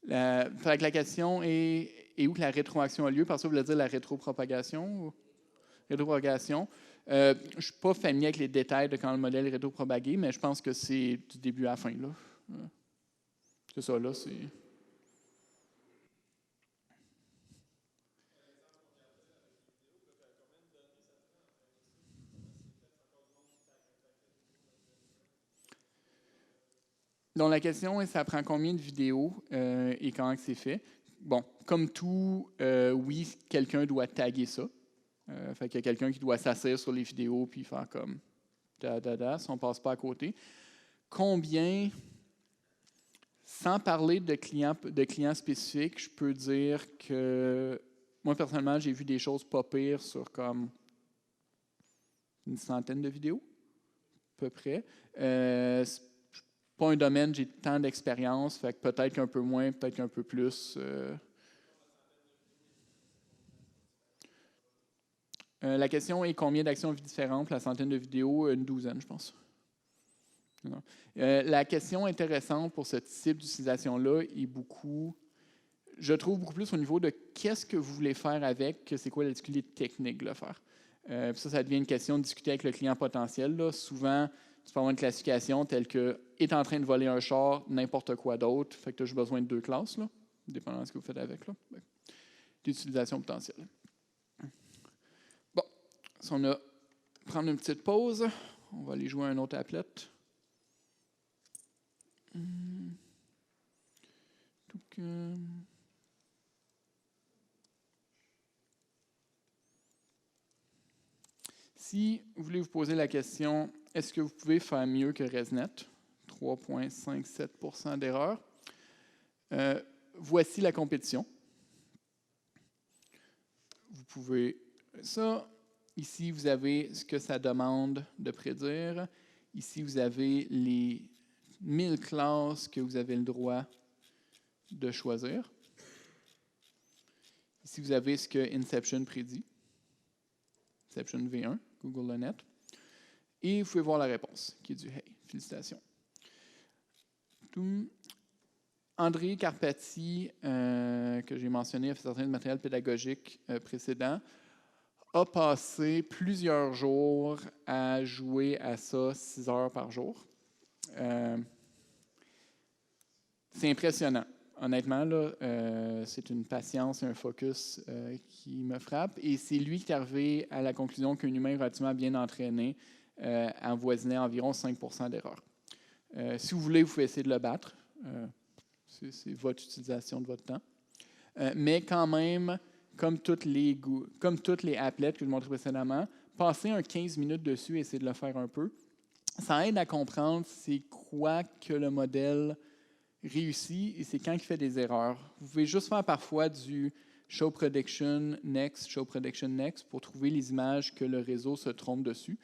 La question est où que la rétroaction a lieu? Par ça, vous voulez dire la rétropropagation? Ou? Rétropropagation. Je ne suis pas familier avec les détails de quand le modèle est rétropropagé, mais je pense que c'est du début à la fin. Là. C'est ça, là, c'est... Donc, la question est, ça prend combien de vidéos et comment c'est fait? Bon, comme tout, oui, quelqu'un doit taguer ça. Fait qu'il y a quelqu'un qui doit s'asseoir sur les vidéos puis faire comme da, si on ne passe pas à côté. Combien, sans parler de clients spécifiques, je peux dire que moi, personnellement, j'ai vu des choses pas pires sur comme une centaine de vidéos, à peu près. Pas un domaine, j'ai tant d'expérience, fait que peut-être qu'un peu moins, peut-être qu'un peu plus. La question est combien d'actions différentes? La centaine de vidéos, une douzaine, je pense. La question intéressante pour ce type d'utilisation-là est je trouve beaucoup plus au niveau de qu'est-ce que vous voulez faire avec, que c'est quoi la difficulté technique de le faire. Ça devient une question de discuter avec le client potentiel. Là. Souvent, tu peux avoir une classification telle que est en train de voler un char, n'importe quoi d'autre, fait que tu as juste besoin de deux classes, là, dépendant de ce que vous faites avec. D'utilisation potentielle. Bon, si on a prendre une petite pause, on va aller jouer un autre applet. Si vous voulez vous poser la question, est-ce que vous pouvez faire mieux que ResNet? 3,57% d'erreur. Voici la compétition. Vous pouvez ça. Ici, vous avez ce que ça demande de prédire. Ici, vous avez les 1000 classes que vous avez le droit de choisir. Ici, vous avez ce que Inception prédit. Inception V1, Google le net. Et vous pouvez voir la réponse, qui est du « Hey, félicitations ». André Carpati, que j'ai mentionné, a fait certains matériels pédagogiques précédents, a passé plusieurs jours à jouer à ça 6 heures par jour. C'est impressionnant. Honnêtement, là, c'est une patience et un focus qui me frappe. Et c'est lui qui est arrivé à la conclusion qu'un humain relativement bien entraîné avoisinait environ 5% d'erreur. Si vous voulez, vous pouvez essayer de le battre. C'est votre utilisation de votre temps. Mais quand même, comme toutes les applets que je vous montrais précédemment, passer un 15 minutes dessus et essayer de le faire un peu, ça aide à comprendre c'est quoi que le modèle réussit et c'est quand il fait des erreurs. Vous pouvez juste faire parfois du show prediction next pour trouver les images que le réseau se trompe dessus.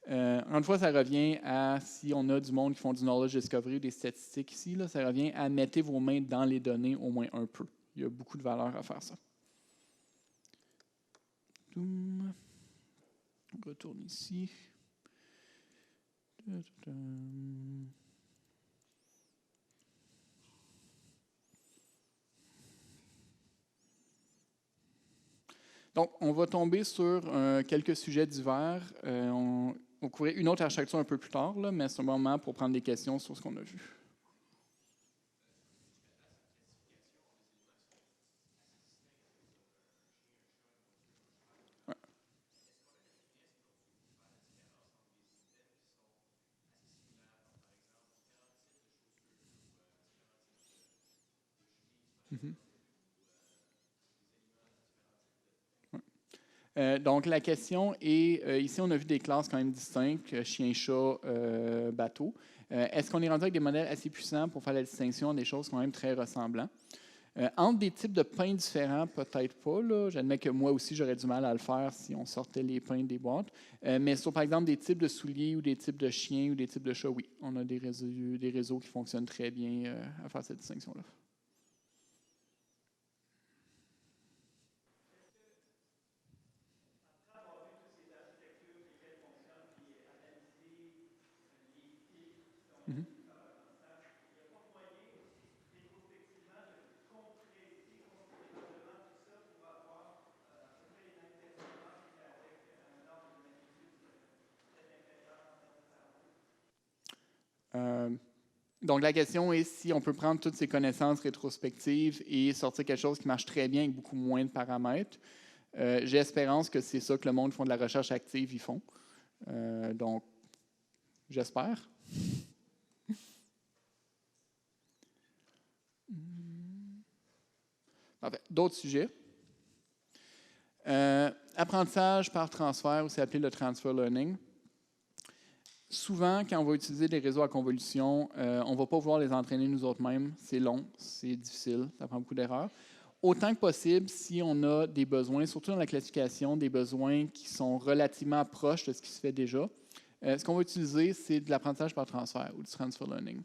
Une fois, ça revient à, si on a du monde qui font du knowledge discovery, des statistiques ici, là, ça revient à mettre vos mains dans les données au moins un peu. Il y a beaucoup de valeur à faire ça. On retourne ici. Donc, on va tomber sur quelques sujets divers. On couvrait une autre architecture un peu plus tard, là, mais c'est un moment pour prendre des questions sur ce qu'on a vu. Ouais. Mm-hmm. Donc, la question est, ici, on a vu des classes quand même distinctes, chien, chat, bateau. Est-ce qu'on est rendu avec des modèles assez puissants pour faire la distinction des choses quand même très ressemblantes? Entre des types de pains différents, peut-être pas. Là. J'admets que moi aussi, j'aurais du mal à le faire si on sortait les pains des boîtes. Mais sur, par exemple, des types de souliers ou des types de chiens ou des types de chats, oui, on a des réseaux qui fonctionnent très bien à faire cette distinction-là. Mm-hmm. Donc, la question est si on peut prendre toutes ces connaissances rétrospectives et sortir quelque chose qui marche très bien avec beaucoup moins de paramètres. J'ai espérance que c'est ça que le monde qui font de la recherche active ils font. Donc, j'espère. Parfait. D'autres sujets. Apprentissage par transfert, aussi appelé le transfer learning. Souvent, quand on va utiliser des réseaux à convolution, on ne va pas vouloir les entraîner nous autres mêmes. C'est long, c'est difficile, ça prend beaucoup d'erreurs. Autant que possible, si on a des besoins, surtout dans la classification, des besoins qui sont relativement proches de ce qui se fait déjà, ce qu'on va utiliser, c'est de l'apprentissage par transfert ou du transfer learning.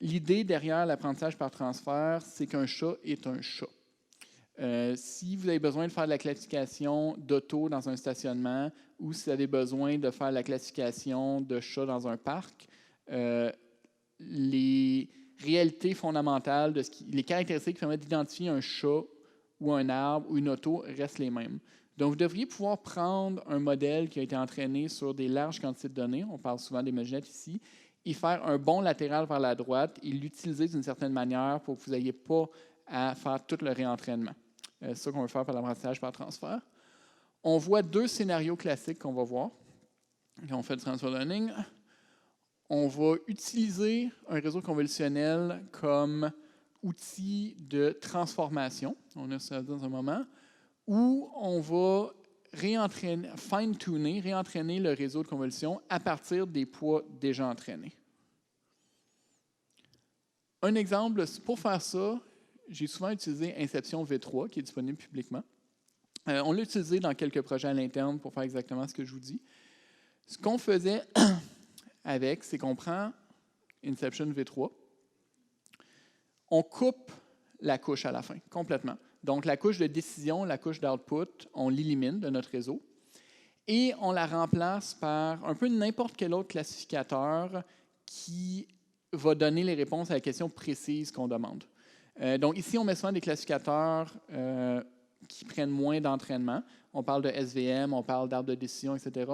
L'idée derrière l'apprentissage par transfert, c'est qu'un chat est un chat. Si vous avez besoin de faire de la classification d'auto dans un stationnement ou si vous avez besoin de faire la classification de chats dans un parc, les réalités fondamentales, les caractéristiques qui permettent d'identifier un chat ou un arbre ou une auto restent les mêmes. Donc, vous devriez pouvoir prendre un modèle qui a été entraîné sur des larges quantités de données, on parle souvent des imaginettes ici, et faire un bond latéral vers la droite et l'utiliser d'une certaine manière pour que vous n'ayez pas à faire tout le réentraînement. C'est ça qu'on veut faire par l'apprentissage par transfert. On voit deux scénarios classiques qu'on va voir quand on fait du transfer learning. On va utiliser un réseau convolutionnel comme outil de transformation, on a ça dans un moment, où on va fine-tuner, réentraîner le réseau de convolution à partir des poids déjà entraînés. Un exemple, pour faire ça, j'ai souvent utilisé Inception V3, qui est disponible publiquement. On l'a utilisé dans quelques projets à l'interne pour faire exactement ce que je vous dis. Ce qu'on faisait avec, c'est qu'on prend Inception V3. On coupe la couche à la fin, complètement. Donc, la couche de décision, la couche d'output, on l'élimine de notre réseau et on la remplace par un peu n'importe quel autre classificateur qui va donner les réponses à la question précise qu'on demande. Donc, ici, on met souvent des classificateurs qui prennent moins d'entraînement. On parle de SVM, on parle d'arbre de décision, etc.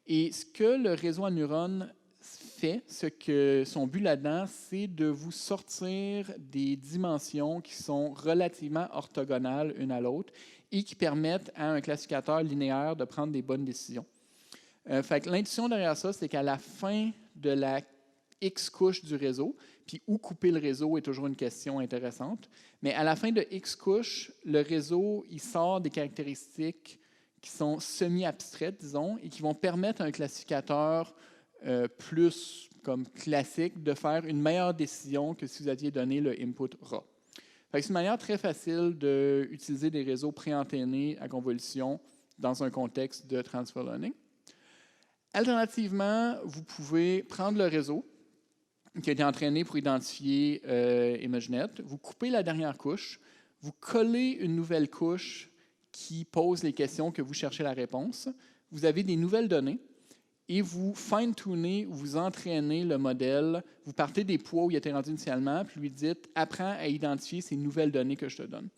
Et ce que le réseau à neurones fait, ce que son but là-dedans, c'est de vous sortir des dimensions qui sont relativement orthogonales une à l'autre et qui permettent à un classificateur linéaire de prendre des bonnes décisions. Fait que l'intuition derrière ça, c'est qu'à la fin de la X couche du réseau, puis où couper le réseau est toujours une question intéressante, mais à la fin de X couche, le réseau, il sort des caractéristiques qui sont semi-abstraites, disons, et qui vont permettre à un classificateur plus comme classique de faire une meilleure décision que si vous aviez donné le input raw. C'est une manière très facile d'utiliser des réseaux pré-entraînés à convolution dans un contexte de transfer learning. Alternativement, vous pouvez prendre le réseau qui a été entraîné pour identifier ImageNet, vous coupez la dernière couche, vous collez une nouvelle couche qui pose les questions que vous cherchez la réponse, vous avez des nouvelles données, et vous fine-tunez ou vous entraînez le modèle. Vous partez des poids où il était rendu initialement, puis lui dites « Apprends à identifier ces nouvelles données que je te donne ».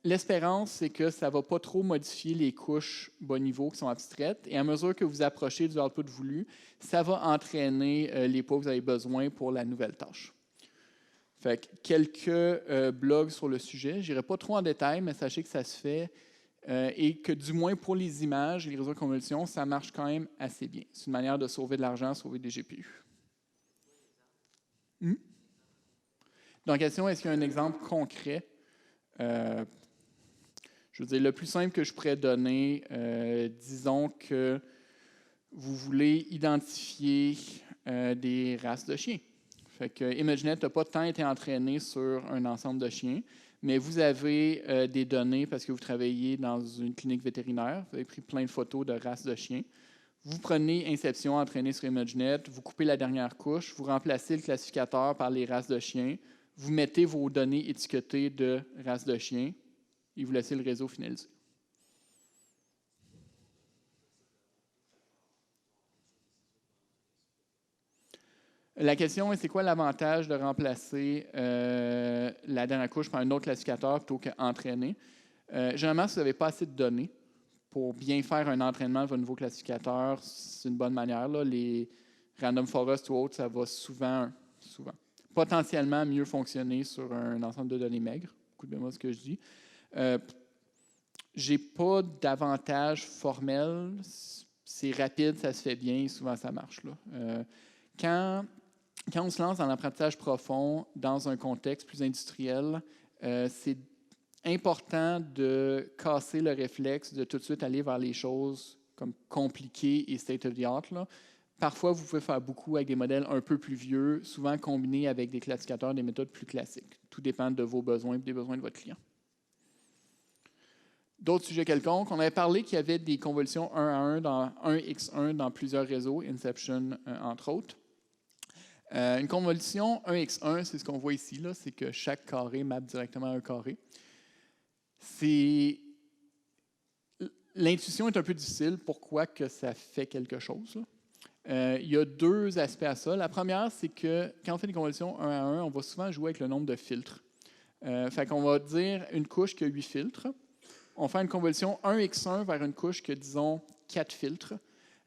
L'espérance, c'est que ça ne va pas trop modifier les couches bas niveau qui sont abstraites, et à mesure que vous approchez du output voulu, ça va entraîner les poids que vous avez besoin pour la nouvelle tâche. Fait que quelques blogs sur le sujet. Je n'irai pas trop en détail, mais sachez que ça se fait. Et que du moins pour les images et les réseaux de convolution, ça marche quand même assez bien. C'est une manière de sauver de l'argent, sauver des GPU. Donc, la question, est-ce qu'il y a un exemple concret? Je veux dire, le plus simple que je pourrais donner, disons que vous voulez identifier des races de chiens. Fait que ImageNet n'a pas tant été entraîné sur un ensemble de chiens, mais vous avez des données parce que vous travaillez dans une clinique vétérinaire. Vous avez pris plein de photos de races de chiens. Vous prenez Inception entraîné sur ImageNet, vous coupez la dernière couche, vous remplacez le classificateur par les races de chiens, vous mettez vos données étiquetées de races de chiens et vous laissez le réseau finaliser. La question est, c'est quoi l'avantage de remplacer la dernière couche par un autre classificateur plutôt qu'entraîner? Généralement, si vous n'avez pas assez de données pour bien faire un entraînement de votre nouveau classificateur, c'est une bonne manière. Là. Les Random Forest ou autres, ça va souvent, potentiellement mieux fonctionner sur un ensemble de données maigres. Beaucoup de moi ce que je dis. Je n'ai pas d'avantage formel. C'est rapide, ça se fait bien, souvent ça marche. Là. Quand on se lance dans l'apprentissage profond, dans un contexte plus industriel, c'est important de casser le réflexe de tout de suite aller vers les choses comme compliquées et state-of-the-art. Parfois, vous pouvez faire beaucoup avec des modèles un peu plus vieux, souvent combinés avec des classificateurs, des méthodes plus classiques. Tout dépend de vos besoins et des besoins de votre client. D'autres sujets quelconques. On avait parlé qu'il y avait des convolutions 1 à 1 dans 1x1 dans plusieurs réseaux, Inception entre autres. Une convolution 1x1, c'est ce qu'on voit ici, c'est que chaque carré map directement à un carré. L'intuition est un peu difficile. Pourquoi que ça fait quelque chose? Il y a deux aspects à ça. La première, c'est que quand on fait des convolutions 1 à 1, on va souvent jouer avec le nombre de filtres. Fait qu'on va dire une couche qui a 8 filtres. On fait une convolution 1x1 vers une couche qui a, disons, 4 filtres.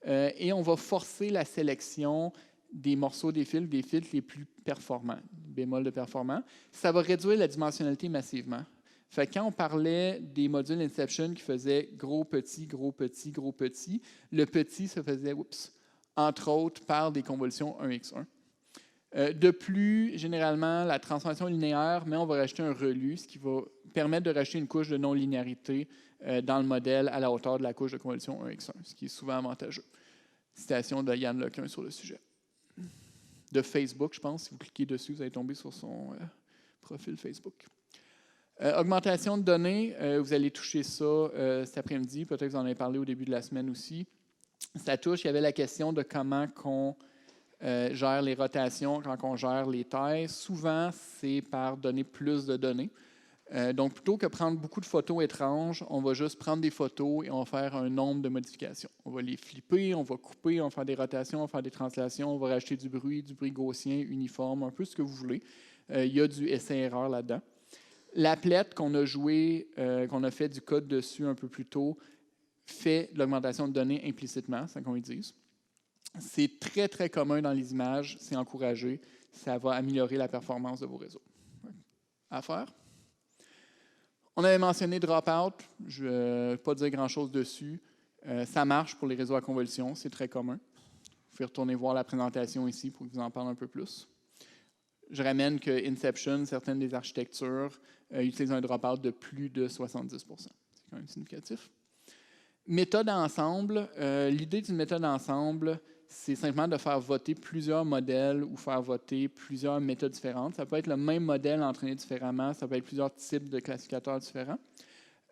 Et on va forcer la sélection des morceaux des filtres les plus performants, bémol de performant. Ça va réduire la dimensionnalité massivement. Fait que quand on parlait des modules Inception qui faisaient gros, petit, gros, petit, gros, petit, le petit se faisait, entre autres, par des convolutions 1x1. De plus, généralement, la transformation linéaire, mais on va rajouter un relu, ce qui va permettre de rajouter une couche de non-linéarité dans le modèle à la hauteur de la couche de convolution 1x1, ce qui est souvent avantageux. Citation de Yann Lequin sur le sujet. De Facebook, je pense. Si vous cliquez dessus, vous allez tomber sur son profil Facebook. Augmentation de données, vous allez toucher ça cet après-midi. Peut-être que vous en avez parlé au début de la semaine aussi. Ça touche, il y avait la question de comment on gère les rotations, quand on gère les tailles, souvent, c'est par donner plus de données. Donc, plutôt que prendre beaucoup de photos étranges, on va juste prendre des photos et on va faire un nombre de modifications. On va les flipper, on va couper, on va faire des rotations, on va faire des translations, on va rajouter du bruit gaussien, uniforme, un peu ce que vous voulez. Il y a du essai-erreur là-dedans. L'applet qu'on a joué, qu'on a fait du code dessus un peu plus tôt, fait de l'augmentation de données implicitement, c'est ce qu'on utilise. C'est très, très commun dans les images, c'est encouragé, ça va améliorer la performance de vos réseaux. À faire. On avait mentionné Dropout, je ne vais pas dire grand-chose dessus. Ça marche pour les réseaux à convolution, c'est très commun. Vous pouvez retourner voir la présentation ici pour que je vous en parle un peu plus. Je ramène que Inception, certaines des architectures, utilisent un dropout de plus de 70 %. C'est quand même significatif. Méthode ensemble. L'idée d'une méthode ensemble, c'est simplement de faire voter plusieurs modèles ou faire voter plusieurs méthodes différentes. Ça peut être le même modèle entraîné différemment, ça peut être plusieurs types de classificateurs différents.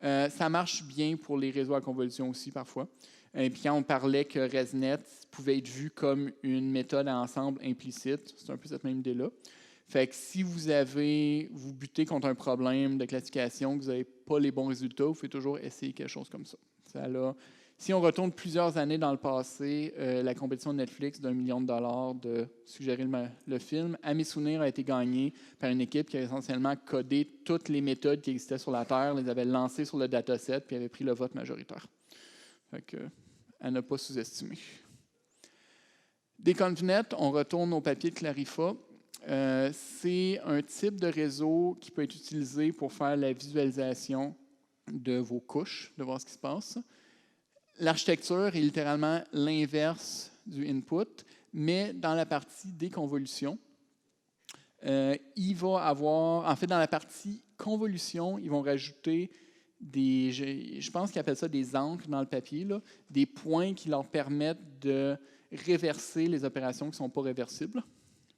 Ça marche bien pour les réseaux à convolution aussi parfois. Et puis quand on parlait que ResNet pouvait être vu comme une méthode ensemble implicite, c'est un peu cette même idée-là. Fait que si vous butez contre un problème de classification, que vous n'avez pas les bons résultats, vous pouvez toujours essayer quelque chose comme ça. Si on retourne plusieurs années dans le passé, la compétition de Netflix d'1 million de dollars de suggérer le film, à mes souvenirs, a été gagnée par une équipe qui a essentiellement codé toutes les méthodes qui existaient sur la Terre, les avait lancées sur le dataset, puis avait pris le vote majoritaire. Fait que, à ne pas sous-estimer. Des ConvNet, on retourne au papier de Clarifa. C'est un type de réseau qui peut être utilisé pour faire la visualisation de vos couches, de voir ce qui se passe. L'architecture est littéralement l'inverse du input, mais dans la partie déconvolution, il va avoir, en fait, dans la partie convolution, ils vont rajouter je pense qu'ils appellent ça des encres dans le papier, là, des points qui leur permettent de réverser les opérations qui ne sont pas réversibles.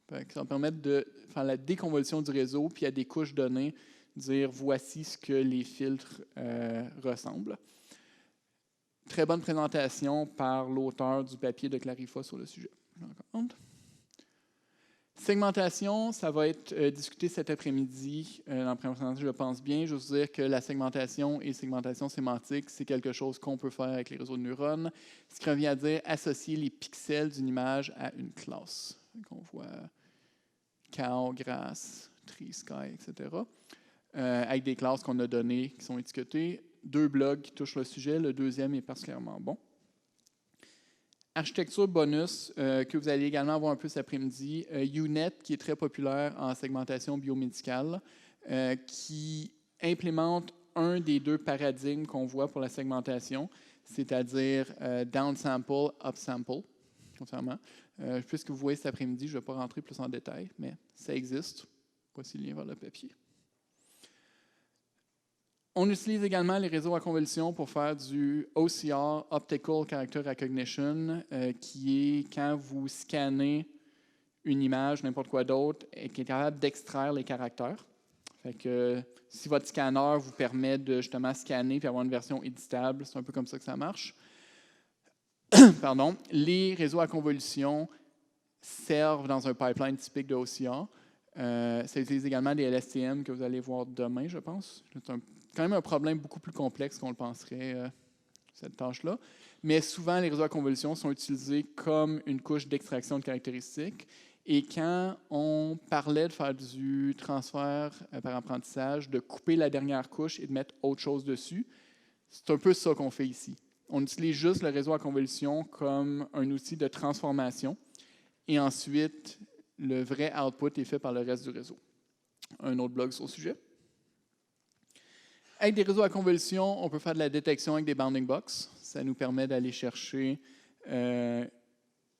Ça va permettre de faire la déconvolution du réseau, puis à des couches données, dire voici ce que les filtres ressemblent. Très bonne présentation par l'auteur du papier de Clarifa sur le sujet. Segmentation, ça va être discuté cet après-midi dans la présentation, je pense bien. Je veux vous dire que la segmentation et segmentation sémantique, c'est quelque chose qu'on peut faire avec les réseaux de neurones. Ce qui revient à dire associer les pixels d'une image à une classe. On voit cow, grass, tree, sky, etc. Avec des classes qu'on a données qui sont étiquetées. 2 blogs qui touchent le sujet. Le deuxième est particulièrement bon. Architecture bonus, que vous allez également voir un peu cet après-midi. UNet, qui est très populaire en segmentation biomédicale, qui implémente un des 2 paradigmes qu'on voit pour la segmentation, c'est-à-dire downsample, upsample. Contrairement. Puisque vous voyez cet après-midi, je ne vais pas rentrer plus en détail, mais ça existe. Voici le lien vers le papier. On utilise également les réseaux à convolution pour faire du OCR, Optical Character Recognition, qui est quand vous scannez une image, n'importe quoi d'autre, et qui est capable d'extraire les caractères. Fait que, si votre scanner vous permet de justement scanner et avoir une version éditable, c'est un peu comme ça que ça marche. Pardon. Les réseaux à convolution servent dans un pipeline typique de OCR. Ça utilise également des LSTM que vous allez voir demain, je pense. C'est quand même un problème beaucoup plus complexe qu'on le penserait, cette tâche-là. Mais souvent, les réseaux à convolution sont utilisés comme une couche d'extraction de caractéristiques. Et quand on parlait de faire du transfert par apprentissage, de couper la dernière couche et de mettre autre chose dessus, c'est un peu ça qu'on fait ici. On utilise juste le réseau à convolution comme un outil de transformation. Et ensuite, le vrai output est fait par le reste du réseau. Un autre blog sur le sujet. Avec des réseaux à convolution, on peut faire de la détection avec des bounding box. Ça nous permet d'aller chercher une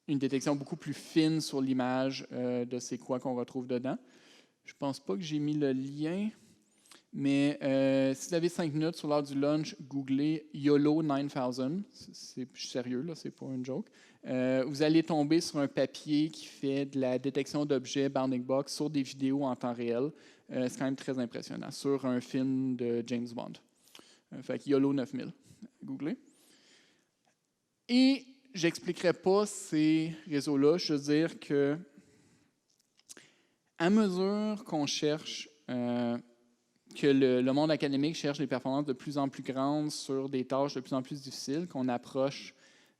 détection beaucoup plus fine sur l'image de c'est quoi qu'on retrouve dedans. Je ne pense pas que j'ai mis le lien, mais si vous avez 5 minutes sur l'heure du lunch, googlez YOLO 9000. Je suis sérieux, là, c'est pas une joke. Vous allez tomber sur un papier qui fait de la détection d'objets bounding box sur des vidéos en temps réel. C'est quand même très impressionnant, sur un film de James Bond. Fait que YOLO 9000. Googlez. Et n'expliquerai pas ces réseaux-là. Je veux dire que, à mesure qu'on cherche, que le monde académique cherche des performances de plus en plus grandes sur des tâches de plus en plus difficiles, qu'on approche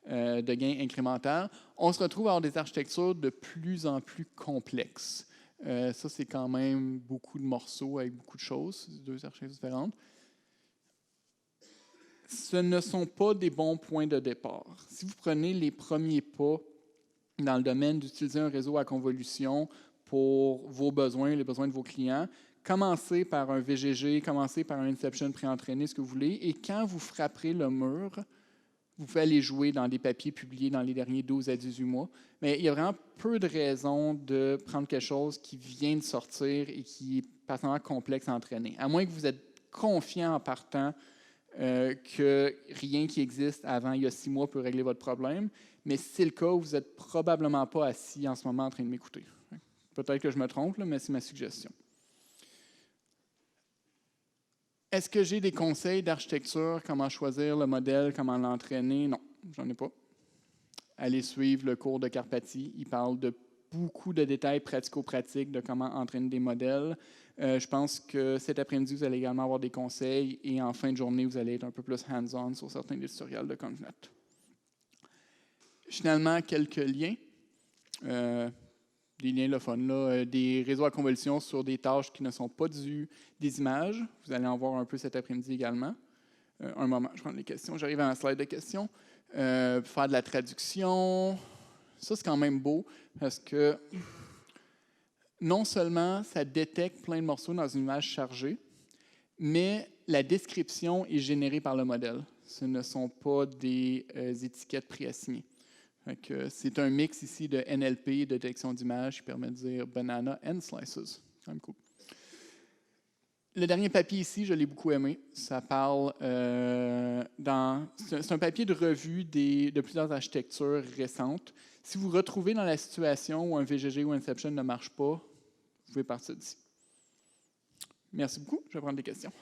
de gains incrémentaux, on se retrouve à avoir des architectures de plus en plus complexes. Ça, c'est quand même beaucoup de morceaux avec beaucoup de choses, deux architectures différentes. Ce ne sont pas des bons points de départ. Si vous prenez les premiers pas dans le domaine d'utiliser un réseau à convolution pour vos besoins, les besoins de vos clients, commencez par un VGG, commencez par un Inception préentraîné, ce que vous voulez, et quand vous frapperez le mur, vous pouvez aller jouer dans des papiers publiés dans les derniers 12 à 18 mois, mais il y a vraiment peu de raisons de prendre quelque chose qui vient de sortir et qui est particulièrement complexe à entraîner. À moins que vous êtes confiant en partant que rien qui existe avant il y a 6 mois peut régler votre problème, mais si c'est le cas, vous n'êtes probablement pas assis en ce moment en train de m'écouter. Peut-être que je me trompe, mais c'est ma suggestion. Est-ce que j'ai des conseils d'architecture, comment choisir le modèle, comment l'entraîner? Non, j'en ai pas. Allez suivre le cours de Carpati. Il parle de beaucoup de détails pratico-pratiques de comment entraîner des modèles. Je pense que cet après-midi, vous allez également avoir des conseils et en fin de journée, vous allez être un peu plus hands-on sur certains des tutoriels de ConvNet. Finalement, quelques liens. Des liens le fun, là, des réseaux à convolution sur des tâches qui ne sont pas des images. Vous allez en voir un peu cet après-midi également. Un moment, je prends les questions. J'arrive à un slide de questions. Faire de la traduction. Ça, c'est quand même beau parce que non seulement ça détecte plein de morceaux dans une image chargée, mais la description est générée par le modèle. Ce ne sont pas des étiquettes préassignées. C'est un mix ici de NLP, de détection d'images, qui permet de dire banana and slices. C'est quand même cool. Le dernier papier ici, je l'ai beaucoup aimé. Ça parle c'est un papier de revue de plusieurs architectures récentes. Si vous vous retrouvez dans la situation où un VGG ou Inception ne marche pas, vous pouvez partir d'ici. Merci beaucoup. Je vais prendre des questions.